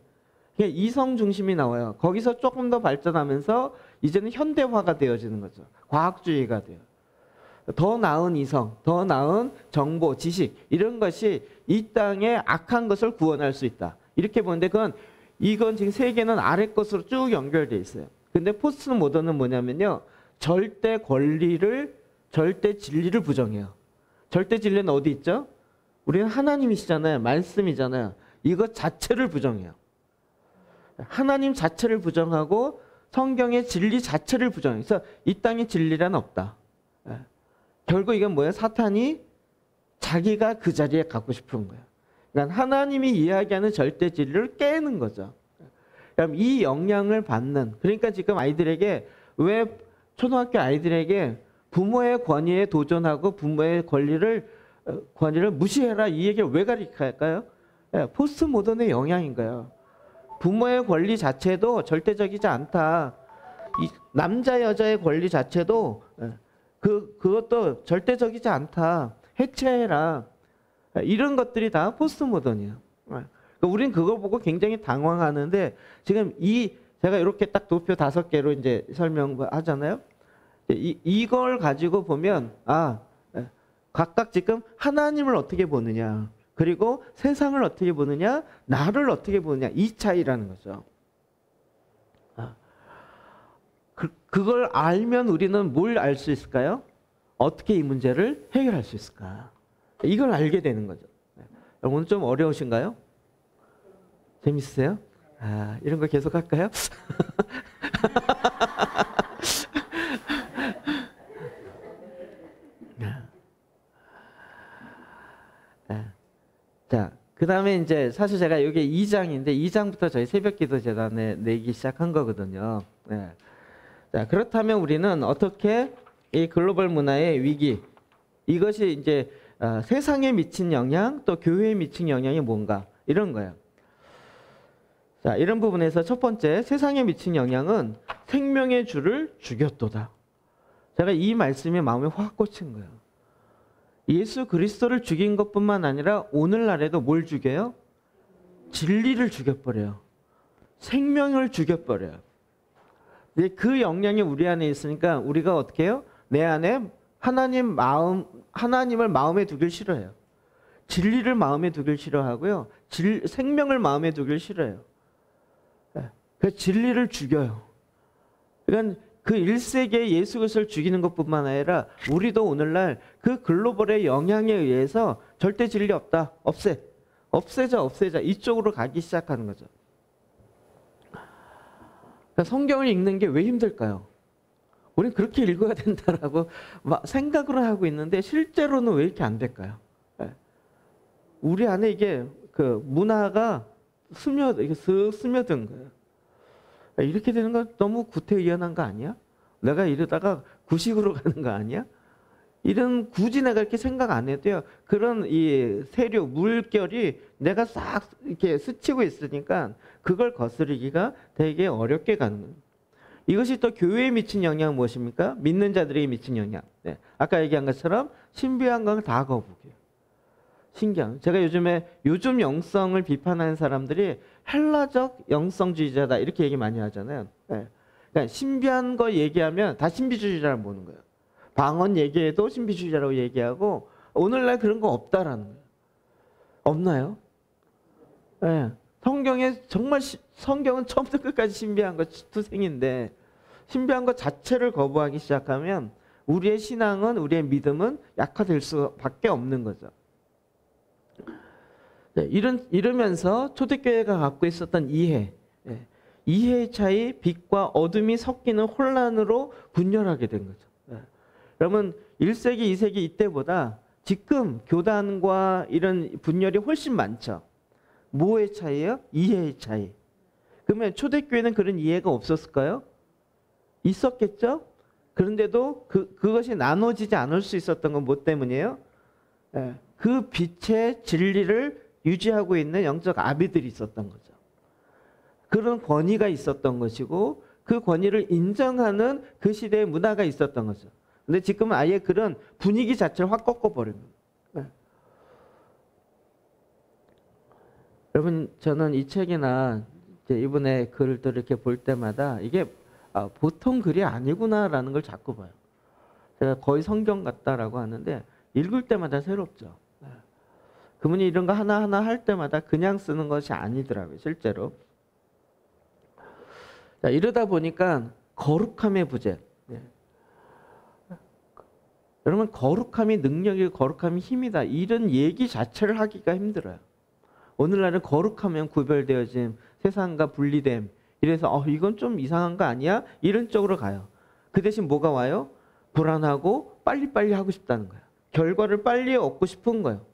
그러니까 이성 중심이 나와요. 거기서 조금 더 발전하면서 이제는 현대화가 되어지는 거죠. 과학주의가 돼요. 더 나은 이성, 더 나은 정보, 지식 이런 것이 이 땅의 악한 것을 구원할 수 있다. 이렇게 보는데 이건 지금 세계는 아래 것으로 쭉 연결돼 있어요. 근데 포스트 모던은 뭐냐면요. 절대 진리를 부정해요. 절대 진리는 어디 있죠? 우리는 하나님이시잖아요. 말씀이잖아요. 이것 자체를 부정해요. 하나님 자체를 부정하고 성경의 진리 자체를 부정해요. 그래서 이 땅에 진리란 없다. 결국 이건 뭐예요? 사탄이 자기가 그 자리에 갖고 싶은 거예요. 그러니까 하나님이 이야기하는 절대 진리를 깨는 거죠. 그럼 이 영향을 받는, 그러니까 지금 아이들에게 왜 초등학교 아이들에게 부모의 권위에 도전하고 부모의 권리를 무시해라 이 얘기를 왜 가르쳐할까요? 포스트 모던의 영향인 거예요. 부모의 권리 자체도 절대적이지 않다. 이 남자 여자의 권리 자체도 그것도 절대적이지 않다. 해체해라. 이런 것들이 다 포스트 모던이에요. 우리는 그걸 보고 굉장히 당황하는데 지금 제가 이렇게 딱 도표 5개로 이제 설명하잖아요. 이걸 가지고 보면 각각 지금 하나님을 어떻게 보느냐, 그리고 세상을 어떻게 보느냐, 나를 어떻게 보느냐 이 차이라는 거죠. 그걸 알면 우리는 뭘 알 수 있을까요? 어떻게 이 문제를 해결할 수 있을까? 이걸 알게 되는 거죠. 오늘 좀 어려우신가요? 재밌으세요? 이런 거 계속 할까요? 자, 그 다음에 이제 사실 제가 여기 2장인데 2장부터 저희 새벽기도 재단에 내기 시작한 거거든요. 자, 그렇다면 우리는 어떻게 이 글로벌 문화의 위기, 이것이 이제 세상에 미친 영향, 또 교회에 미친 영향이 뭔가 이런 거예요. 자, 이런 부분에서 첫 번째, 세상에 미친 영향은 생명의 주를 죽였도다. 제가 이 말씀이 마음에 확 꽂힌 거예요. 예수 그리스도를 죽인 것뿐만 아니라 오늘날에도 뭘 죽여요? 진리를 죽여버려요. 생명을 죽여버려요. 근데 그 영향이 우리 안에 있으니까 우리가 어떻게 해요? 내 안에 하나님을 마음에 두길 싫어해요. 진리를 마음에 두길 싫어하고요. 생명을 마음에 두길 싫어해요. 그 진리를 죽여요. 그러니까 그 1세기에 예수 그리스도를 죽이는 것뿐만 아니라 우리도 오늘날 그 글로벌의 영향에 의해서 절대 진리 없다. 없애자. 이쪽으로 가기 시작하는 거죠. 그러니까 성경을 읽는 게 왜 힘들까요? 우리는 그렇게 읽어야 된다라고 생각으로 하고 있는데 실제로는 왜 이렇게 안 될까요? 우리 안에 이게 그 문화가 슥 스며든 거예요. 이렇게 되는 건 너무 구태의연한 거 아니야? 내가 이러다가 구식으로 가는 거 아니야? 굳이 내가 이렇게 생각 안 해도요. 그런 이 세력, 물결이 내가 싹 이렇게 스치고 있으니까 그걸 거스르기가 되게 어렵게 가는 거예요. 이것이 또 교회에 미친 영향은 무엇입니까? 믿는 자들에게 미친 영향. 아까 얘기한 것처럼 신비한 건 다 거부해요. 신기한. 제가 요즘 영성을 비판하는 사람들이 헬라적 영성주의자다 이렇게 얘기 많이 하잖아요. 그러니까 신비한 거 얘기하면 다 신비주의자라고 보는 거예요. 방언 얘기해도 신비주의자라고 얘기하고 오늘날 그런 거 없다라는 거예요. 없나요? 성경은 처음부터 끝까지 신비한 거 투생인데 신비한 것 자체를 거부하기 시작하면 우리의 신앙은, 우리의 믿음은 약화될 수밖에 없는 거죠. 네, 이러면서 초대교회가 갖고 있었던 이해, 이해의 차이, 빛과 어둠이 섞이는 혼란으로 분열하게 된 거죠. 여러분 1세기, 2세기 이때보다 지금 교단과 이런 분열이 훨씬 많죠. 뭐의 차이예요? 이해의 차이. 그러면 초대교회는 그런 이해가 없었을까요? 있었겠죠? 그런데도 그것이 나눠지지 않을 수 있었던 건 뭐 때문이에요? 그 빛의 진리를 유지하고 있는 영적 아비들이 있었던 거죠. 그런 권위가 있었던 것이고 그 권위를 인정하는 그 시대의 문화가 있었던 거죠. 근데 지금은 아예 그런 분위기 자체를 확 꺾어버린 거예요. 여러분 저는 이 책이나 이번에 글들을 이렇게 볼 때마다 이게 보통 글이 아니구나라는 걸 자꾸 봐요. 제가 거의 성경 같다라고 하는데 읽을 때마다 새롭죠. 그분이 이런 거 하나하나 할 때마다 그냥 쓰는 것이 아니더라고요, 실제로. 자, 이러다 보니까 거룩함의 부재. 여러분 거룩함이 능력이고 거룩함이 힘이다. 이런 얘기 자체를 하기가 힘들어요. 오늘날은 거룩하면 구별되어짐, 세상과 분리됨. 이래서 이건 좀 이상한 거 아니야? 이런 쪽으로 가요. 그 대신 뭐가 와요? 불안하고 빨리빨리 하고 싶다는 거예요. 결과를 빨리 얻고 싶은 거예요.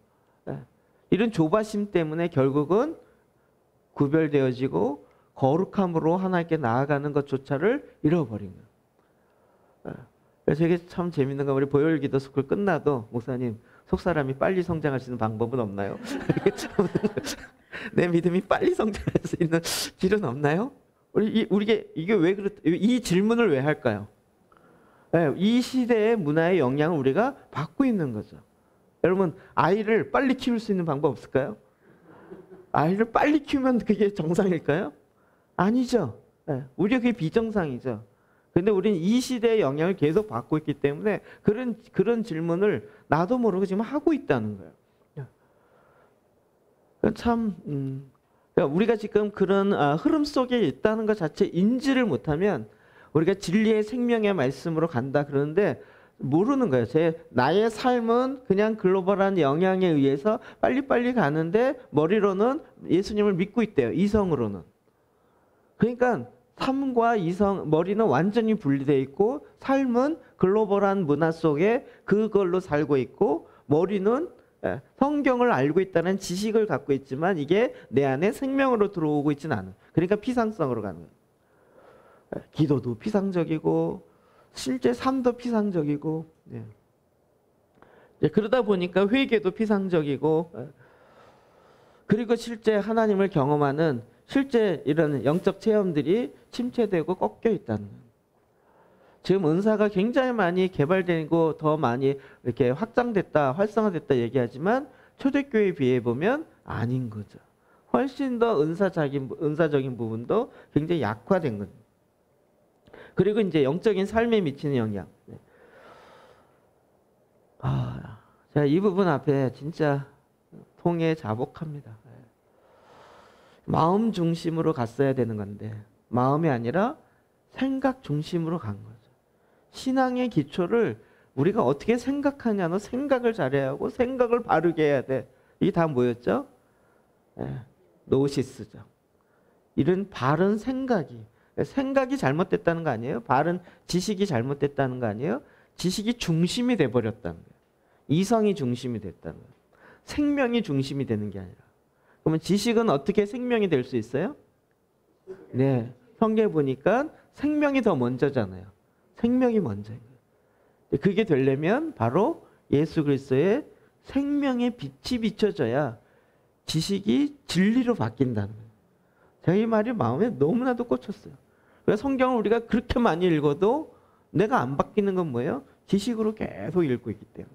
이런 조바심 때문에 결국은 구별되어지고 거룩함으로 하나님께 나아가는 것조차를 잃어버린 거예요. 그래서 이게 참 재밌는 거, 우리 보혈기도 스쿨 끝나도 목사님 속사람이 빨리 성장할 수 있는 방법은 없나요? 내 믿음이 빨리 성장할 수 있는 길은 없나요? 이게 왜 이 질문을 왜 할까요? 이 시대의 문화의 영향을 우리가 받고 있는 거죠. 여러분 아이를 빨리 키울 수 있는 방법 없을까요? 아이를 빨리 키우면 그게 정상일까요? 아니죠. 우리가 그게 비정상이죠. 근데 우리는 이 시대의 영향을 계속 받고 있기 때문에 그런 질문을 나도 모르고 지금 하고 있다는 거예요. 참 그러니까 우리가 지금 그런 흐름 속에 있다는 것 자체 인지를 못하면 우리가 진리의 생명의 말씀으로 간다 그러는데 모르는 거예요. 나의 삶은 그냥 글로벌한 영향에 의해서 빨리빨리 가는데 머리로는 예수님을 믿고 있대요. 이성으로는. 그러니까 삶과 이성, 머리는 완전히 분리되어 있고 삶은 글로벌한 문화 속에 그걸로 살고 있고 머리는 성경을 알고 있다는 지식을 갖고 있지만 이게 내 안에 생명으로 들어오고 있지는 않아요. 그러니까 피상성으로 가는 거예요. 기도도 피상적이고 실제 삶도 피상적이고 그러다 보니까 회개도 피상적이고 그리고 실제 하나님을 경험하는 실제 이런 영적 체험들이 침체되고 꺾여 있다는 거예요. 지금 은사가 굉장히 많이 개발되고 더 많이 이렇게 확장됐다, 활성화됐다 얘기하지만 초대교회에 비해 보면 아닌 거죠. 훨씬 더 은사적인 부분도 굉장히 약화된 거죠. 그리고 이제 영적인 삶에 미치는 영향. 제가 이 부분 앞에 진짜 통해 자복합니다. 마음 중심으로 갔어야 되는 건데 마음이 아니라 생각 중심으로 간 거죠. 신앙의 기초를 우리가 어떻게 생각하냐는 생각을 잘해야 하고 생각을 바르게 해야 돼. 이게 다 뭐였죠? 노시스죠. 이런 바른 생각이 잘못됐다는 거 아니에요? 바른 지식이 잘못됐다는 거 아니에요? 지식이 중심이 돼버렸다는 거예요. 이성이 중심이 됐다는 거예요. 생명이 중심이 되는 게 아니라. 그러면 지식은 어떻게 생명이 될 수 있어요? 네, 성경에 보니까 생명이 더 먼저잖아요. 생명이 먼저인 거예요. 그게 되려면 바로 예수 그리스도의 생명의 빛이 비춰져야 지식이 진리로 바뀐다는 거예요. 제가 이 말이 마음에 너무나도 꽂혔어요. 그래서 성경을 우리가 그렇게 많이 읽어도 내가 안 바뀌는 건 뭐예요? 지식으로 계속 읽고 있기 때문에.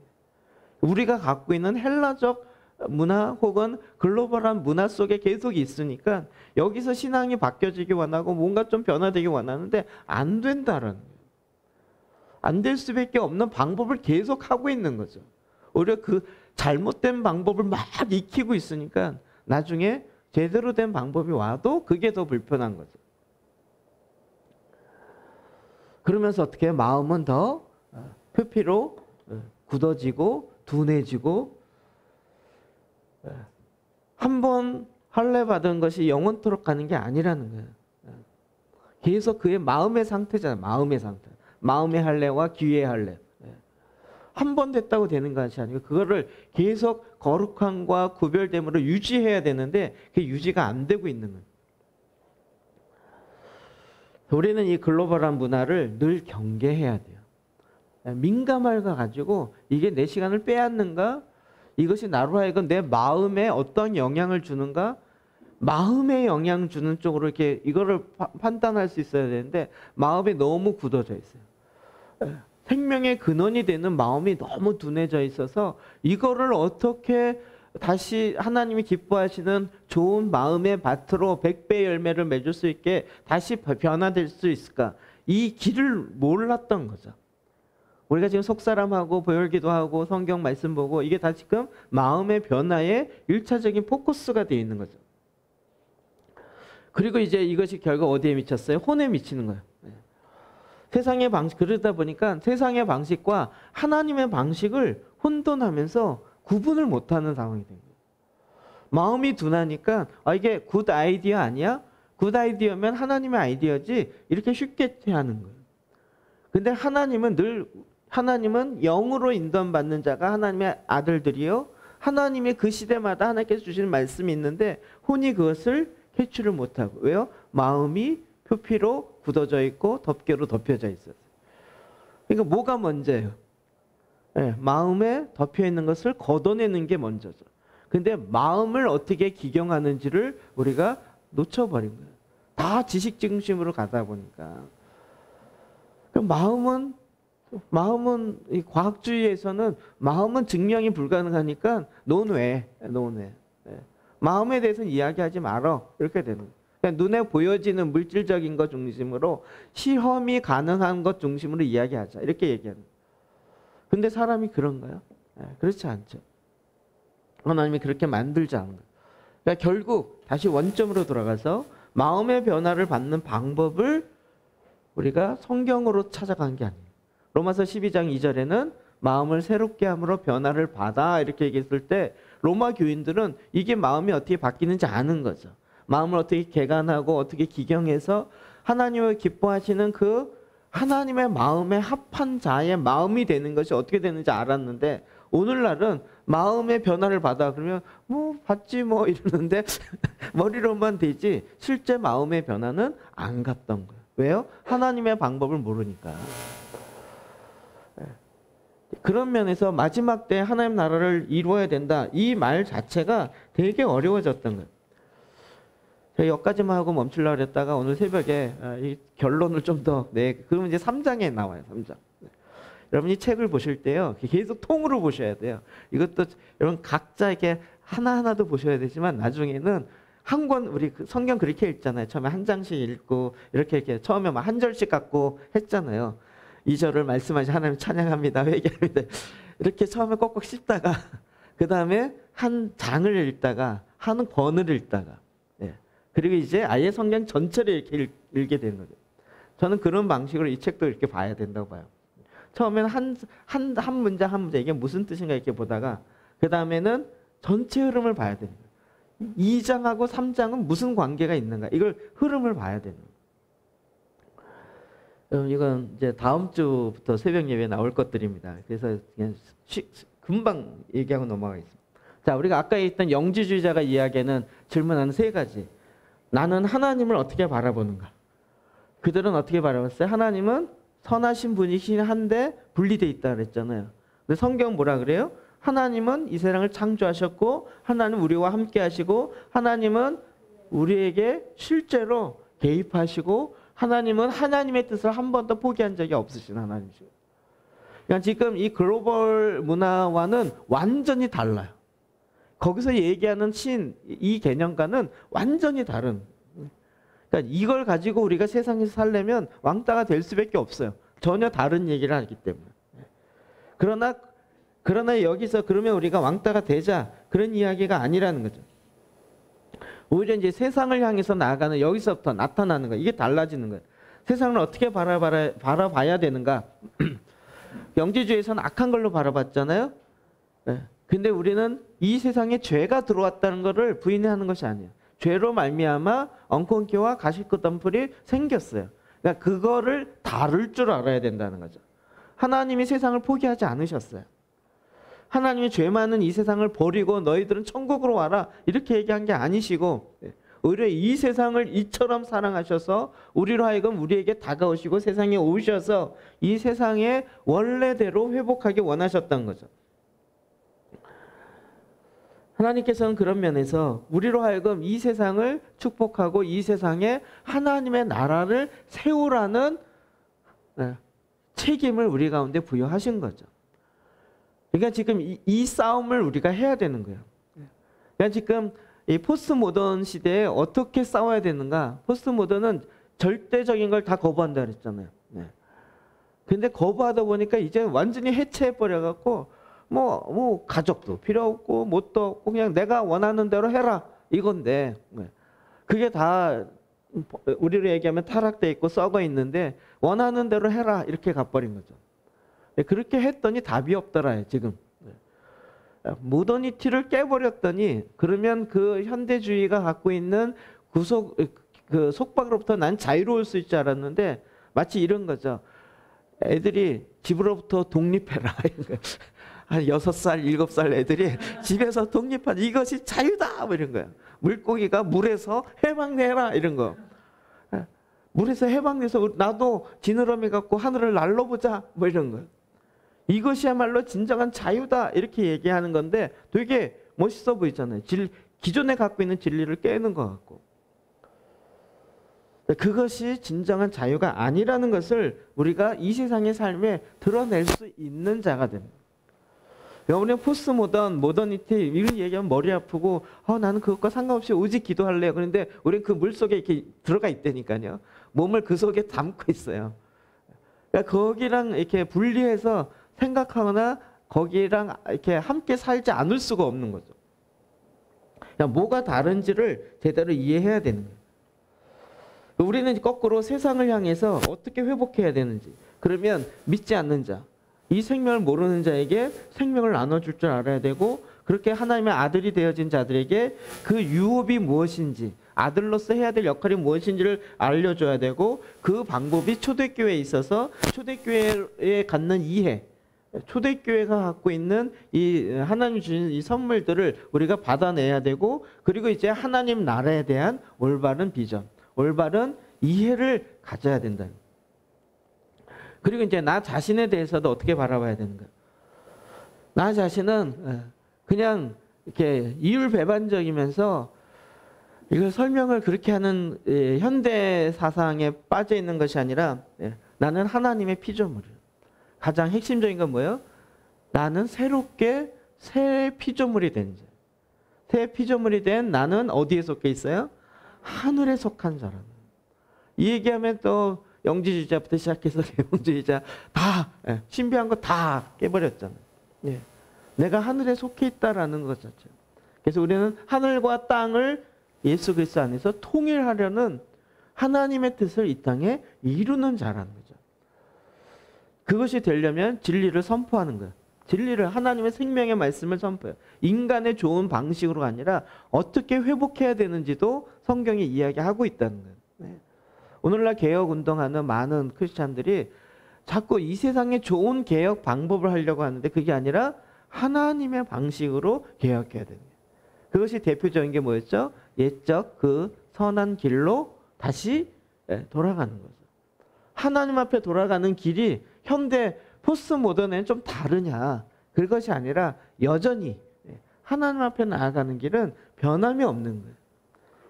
우리가 갖고 있는 헬라적 문화 혹은 글로벌한 문화 속에 계속 있으니까 여기서 신앙이 바뀌어지기 원하고 뭔가 좀 변화되기 원하는데 안 된다라는 거예요. 안 될 수밖에 없는 방법을 계속 하고 있는 거죠. 오히려 그 잘못된 방법을 막 익히고 있으니까 나중에 제대로 된 방법이 와도 그게 더 불편한 거죠. 그러면서 어떻게 마음은 더 표피로 굳어지고 둔해지고 한 번 할례 받은 것이 영원토록 가는 게 아니라는 거예요. 계속 그의 마음의 상태잖아요. 마음의 상태. 마음의 할례와 귀의 할례. 한 번 됐다고 되는 것이 아니고 그거를 계속 거룩함과 구별됨으로 유지해야 되는데 그게 유지가 안 되고 있는 거예요. 우리는 이 글로벌한 문화를 늘 경계해야 돼요. 민감할 거 가지고 이게 내 시간을 빼앗는가? 이것이 나로 하여금 내 마음에 어떤 영향을 주는가? 마음에 영향 주는 쪽으로 이렇게 이거를 판단할 수 있어야 되는데 마음에 너무 굳어져 있어요. 생명의 근원이 되는 마음이 너무 둔해져 있어서 이거를 어떻게 다시 하나님이 기뻐하시는 좋은 마음의 밭으로 100배 열매를 맺을 수 있게 다시 변화될 수 있을까? 이 길을 몰랐던 거죠. 우리가 지금 속사람하고 보혈기도하고 성경 말씀 보고 이게 다 지금 마음의 변화에 1차적인 포커스가 되어 있는 거죠. 그리고 이제 이것이 결국 어디에 미쳤어요? 혼에 미치는 거예요. 세상의 방식, 그러다 보니까 세상의 방식과 하나님의 방식을 혼돈하면서 구분을 못하는 상황이 된 거예요. 마음이 둔하니까 이게 굿 아이디어 아니야? 굿 아이디어면 하나님의 아이디어지 이렇게 쉽게 하는 거예요. 근데 하나님은 영으로 인도받는 자가 하나님의 아들들이요. 하나님의 그 시대마다 하나님께서 주시는 말씀이 있는데 혼이 그것을 캐치를 못하고. 왜요? 마음이 표피로 굳어져 있고 덮개로 덮여져 있어요. 그러니까 뭐가 먼저예요? 마음에 덮여 있는 것을 걷어내는 게 먼저죠. 근데 마음을 어떻게 기경하는지를 우리가 놓쳐버린 거예요. 다 지식 중심으로 가다 보니까. 마음은 이 과학주의에서는 마음은 증명이 불가능하니까 논외. 마음에 대해서는 이야기하지 말어. 이렇게 되는 거예요. 그러니까 눈에 보여지는 물질적인 것 중심으로 시험이 가능한 것 중심으로 이야기하자. 이렇게 얘기하는 거예요. 근데 사람이 그런가요? 그렇지 않죠. 하나님이 그렇게 만들지 않은 거예요. 그러니까 결국 다시 원점으로 돌아가서 마음의 변화를 받는 방법을 우리가 성경으로 찾아간 게 아니에요. 로마서 12장 2절에는 마음을 새롭게 함으로 변화를 받아 이렇게 얘기했을 때 로마 교인들은 이게 마음이 어떻게 바뀌는지 아는 거죠. 마음을 어떻게 개간하고 어떻게 기경해서 하나님을 기뻐하시는 그 하나님의 마음에 합한 자의 마음이 되는 것이 어떻게 되는지 알았는데 오늘날은 마음의 변화를 받아 그러면 받지 이러는데 머리로만 되지 실제 마음의 변화는 안 갔던 거예요. 왜요? 하나님의 방법을 모르니까. 그런 면에서 마지막 때 하나님 나라를 이루어야 된다. 이 말 자체가 되게 어려워졌던 거예요. 제가 여기까지만 하고 멈추려고 그랬다가 오늘 새벽에 이 결론을 좀 더 그러면 이제 3장에 나와요. 3장. 여러분이 책을 보실 때요. 계속 통으로 보셔야 돼요. 이것도 여러분 각자 이렇게 하나하나도 보셔야 되지만 나중에는 한 권 우리 성경 그렇게 읽잖아요. 처음에 한 장씩 읽고 이렇게 처음에 막 한 절씩 갖고 했잖아요. 2절을 말씀하시 하나님 찬양합니다. 회개합니다. 이렇게 처음에 꼭꼭 씹다가 그 다음에 한 장을 읽다가 한 권을 읽다가 그리고 이제 아예 성경 전체를 이렇게 읽게 되는 거죠. 저는 그런 방식으로 이 책도 이렇게 봐야 된다고 봐요. 처음에는 한 문장 한 문장 이게 무슨 뜻인가 이렇게 보다가 그 다음에는 전체 흐름을 봐야 되는 거예요. 2장하고 3장은 무슨 관계가 있는가 이걸 흐름을 봐야 되는 거예요. 이건 이제 다음 주부터 새벽 예배에 나올 것들입니다. 그래서 그냥 금방 얘기하고 넘어가겠습니다. 자, 우리가 아까 했던 영지주의자가 이야기하는 질문하는 세 가지. 나는 하나님을 어떻게 바라보는가? 그들은 어떻게 바라봤어요? 하나님은 선하신 분이긴 한데 분리되어 있다 그랬잖아요. 근데 성경 뭐라 그래요? 하나님은 이 세상을 창조하셨고 하나님 우리와 함께 하시고 하나님은 우리에게 실제로 개입하시고 하나님은 하나님의 뜻을 한 번도 포기한 적이 없으신 하나님이시고. 그러니까 지금 이 글로벌 문화와는 완전히 달라요. 거기서 얘기하는 이 개념과는 완전히 다른. 그러니까 이걸 가지고 우리가 세상에서 살려면 왕따가 될 수밖에 없어요. 전혀 다른 얘기를 하기 때문에. 그러나 여기서 그러면 우리가 왕따가 되자 그런 이야기가 아니라는 거죠. 오히려 이제 세상을 향해서 나아가는 여기서부터 나타나는 거예요. 이게 달라지는 거예요. 세상을 어떻게 바라봐야 되는가? 영지주의에서는 악한 걸로 바라봤잖아요. 예. 근데 우리는 이 세상에 죄가 들어왔다는 것을 부인하는 것이 아니에요. 죄로 말미암아 엉겅퀴와 가시꽃덤불이 생겼어요. 그러니까 그거를 다룰 줄 알아야 된다는 거죠. 하나님이 세상을 포기하지 않으셨어요. 하나님이 죄 많은 이 세상을 버리고 너희들은 천국으로 와라 이렇게 얘기한 게 아니시고, 오히려 이 세상을 이처럼 사랑하셔서 우리로 하여금 우리에게 다가오시고 세상에 오셔서 이 세상의 원래대로 회복하기 원하셨던 거죠. 하나님께서는 그런 면에서 우리로 하여금 이 세상을 축복하고 이 세상에 하나님의 나라를 세우라는 책임을 우리 가운데 부여하신 거죠. 그러니까 지금 이 싸움을 우리가 해야 되는 거예요. 그러니까 지금 이 포스트 모던 시대에 어떻게 싸워야 되는가? 포스트 모던은 절대적인 걸 다 거부한다 그랬잖아요. 근데 거부하다 보니까 이제 완전히 해체해 버려 갖고 뭐 가족도 필요 없고 뭣도 없고 그냥 내가 원하는 대로 해라 이건데, 그게 다 우리로 얘기하면 타락돼 있고 썩어 있는데 원하는 대로 해라 이렇게 가버린 거죠. 그렇게 했더니 답이 없더라 지금. 모더니티를 깨버렸더니 그러면 그 현대주의가 갖고 있는 그 속박으로부터 난 자유로울 수 있지 알았는데 마치 이런 거죠. 애들이 집으로부터 독립해라. 한 6살, 7살 애들이 집에서 독립하자. 이것이 자유다! 뭐 이런 거예요. 물고기가 물에서 해방내라! 이런 거. 물에서 해방내서 나도 지느러미 갖고 하늘을 날러보자! 뭐 이런 거예요. 이것이야말로 진정한 자유다! 이렇게 얘기하는 건데 되게 멋있어 보이잖아요. 기존에 갖고 있는 진리를 깨는 것 같고. 그것이 진정한 자유가 아니라는 것을 우리가 이 세상의 삶에 드러낼 수 있는 자가 됩니다. 우리는 포스트 모던, 모더니티 이런 얘기하면 머리 아프고 나는 그것과 상관없이 오직 기도할래요. 그런데 우리는 그 물 속에 이렇게 들어가 있다니까요. 몸을 그 속에 담고 있어요. 그러니까 거기랑 이렇게 분리해서 생각하거나 거기랑 이렇게 함께 살지 않을 수가 없는 거죠. 그러니까 뭐가 다른지를 제대로 이해해야 되는 거예요. 우리는 거꾸로 세상을 향해서 어떻게 회복해야 되는지, 그러면 믿지 않는 자, 이 생명을 모르는 자에게 생명을 나눠줄 줄 알아야 되고, 그렇게 하나님의 아들이 되어진 자들에게 그 유업이 무엇인지, 아들로서 해야 될 역할이 무엇인지를 알려줘야 되고, 그 방법이 초대교회에 있어서 초대교회에 갖는 이해, 초대교회가 갖고 있는 이 하나님 주신 이 선물들을 우리가 받아내야 되고, 그리고 이제 하나님 나라에 대한 올바른 비전, 올바른 이해를 가져야 된다. 그리고 이제 나 자신에 대해서도 어떻게 바라봐야 되는가? 나 자신은 그냥 이렇게 이율배반적이면서 이걸 설명을 그렇게 하는 현대 사상에 빠져 있는 것이 아니라, 나는 하나님의 피조물이에요. 가장 핵심적인 건 뭐예요? 나는 새롭게 새 피조물이 된 자. 새 피조물이 된 나는 어디에 속해 있어요? 하늘에 속한 자라는. 이 얘기하면 또 영지주의자부터 시작해서 개몽주의자 다 신비한 거 다 깨버렸잖아요. 내가 하늘에 속해 있다라는 것 자체. 그래서 우리는 하늘과 땅을 예수 그리스도 안에서 통일하려는 하나님의 뜻을 이 땅에 이루는 자라는 거죠. 그것이 되려면 진리를 선포하는 거예요. 진리를, 하나님의 생명의 말씀을 선포해요. 인간의 좋은 방식으로가 아니라 어떻게 회복해야 되는지도 성경이 이야기하고 있다는 거예요. 오늘날 개혁운동하는 많은 크리스찬들이 자꾸 이 세상에 좋은 개혁 방법을 하려고 하는데 그게 아니라 하나님의 방식으로 개혁해야 됩니다. 그것이 대표적인 게 뭐였죠? 옛적 그 선한 길로 다시 돌아가는 거죠. 하나님 앞에 돌아가는 길이 현대 포스트 모던에는 좀 다르냐? 그것이 아니라 여전히 하나님 앞에 나아가는 길은 변함이 없는 거예요.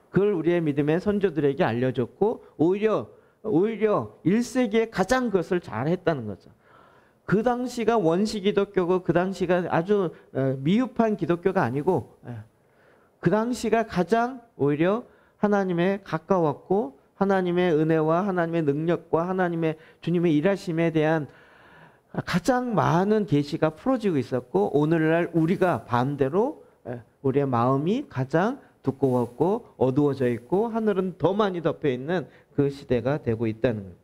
그걸 우리의 믿음의 선조들에게 알려줬고 오히려 1세기에 가장 그것을 잘했다는 거죠. 그 당시가 원시 기독교고 그 당시가 아주 미흡한 기독교가 아니고 그 당시가 가장 오히려 하나님에 가까웠고 하나님의 은혜와 하나님의 능력과 하나님의 주님의 일하심에 대한 가장 많은 계시가 풀어지고 있었고 오늘날 우리가 반대로 우리의 마음이 가장 두꺼웠고 어두워져 있고 하늘은 더 많이 덮여 있는 그 시대가 되고 있다는 거예요.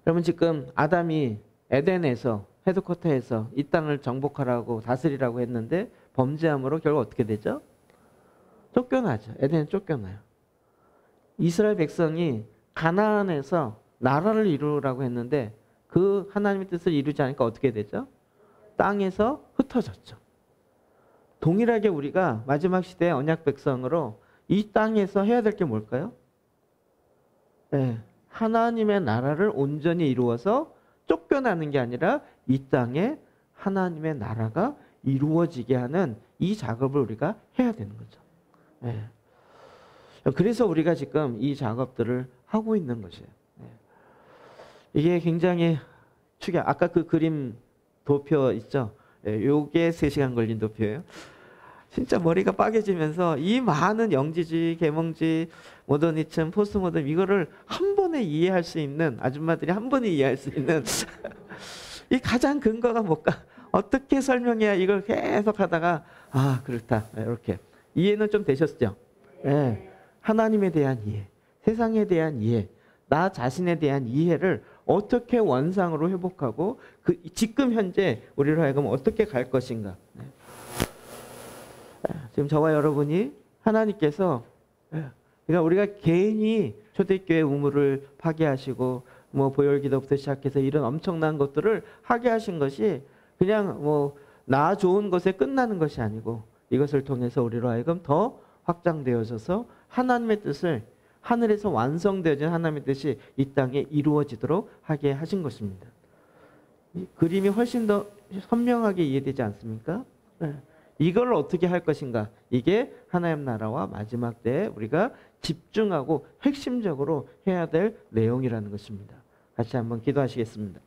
여러분 지금 아담이 에덴에서 헤드쿼터에서 이 땅을 정복하라고 다스리라고 했는데 범죄함으로 결국 어떻게 되죠? 쫓겨나죠. 에덴에 쫓겨나요. 이스라엘 백성이 가나안에서 나라를 이루라고 했는데 그 하나님의 뜻을 이루지 않으니까 어떻게 되죠? 땅에서 흩어졌죠. 동일하게 우리가 마지막 시대의 언약 백성으로 이 땅에서 해야 될 게 뭘까요? 네, 하나님의 나라를 온전히 이루어서 쫓겨나는 게 아니라 이 땅에 하나님의 나라가 이루어지게 하는 이 작업을 우리가 해야 되는 거죠. 네. 그래서 우리가 지금 이 작업들을 하고 있는 것이에요. 네. 이게 굉장히 아까 그 그림 도표 있죠? 요게 3시간 걸린 도표예요. 진짜 머리가 빠개지면서 이 많은 영지주의, 계몽주의, 모더니즘, 포스트모더니즘 이거를 한 번에 이해할 수 있는 아줌마들이 한 번에 이해할 수 있는 이 가장 근거가 뭘까? 어떻게 설명해야 이걸 계속 하다가 아 그렇다 이렇게 이해는 좀 되셨죠? 네. 하나님에 대한 이해, 세상에 대한 이해, 나 자신에 대한 이해를 어떻게 원상으로 회복하고 그 지금 현재 우리로 하여금 어떻게 갈 것인가. 네. 지금 저와 여러분이 하나님께서 그러니까 우리가 괜히 초대교회 우물을 파괴하시고 뭐 보혈기도부터 시작해서 이런 엄청난 것들을 하게 하신 것이 그냥 뭐 나 좋은 것에 끝나는 것이 아니고 이것을 통해서 우리로 하여금 더 확장되어져서 하나님의 뜻을 하늘에서 완성되어진 하나님의 뜻이 이 땅에 이루어지도록 하게 하신 것입니다. 이 그림이 훨씬 더 선명하게 이해되지 않습니까? 네. 이걸 어떻게 할 것인가? 이게 하나님 나라와 마지막 때에 우리가 집중하고 핵심적으로 해야 될 내용이라는 것입니다. 같이 한번 기도하시겠습니다.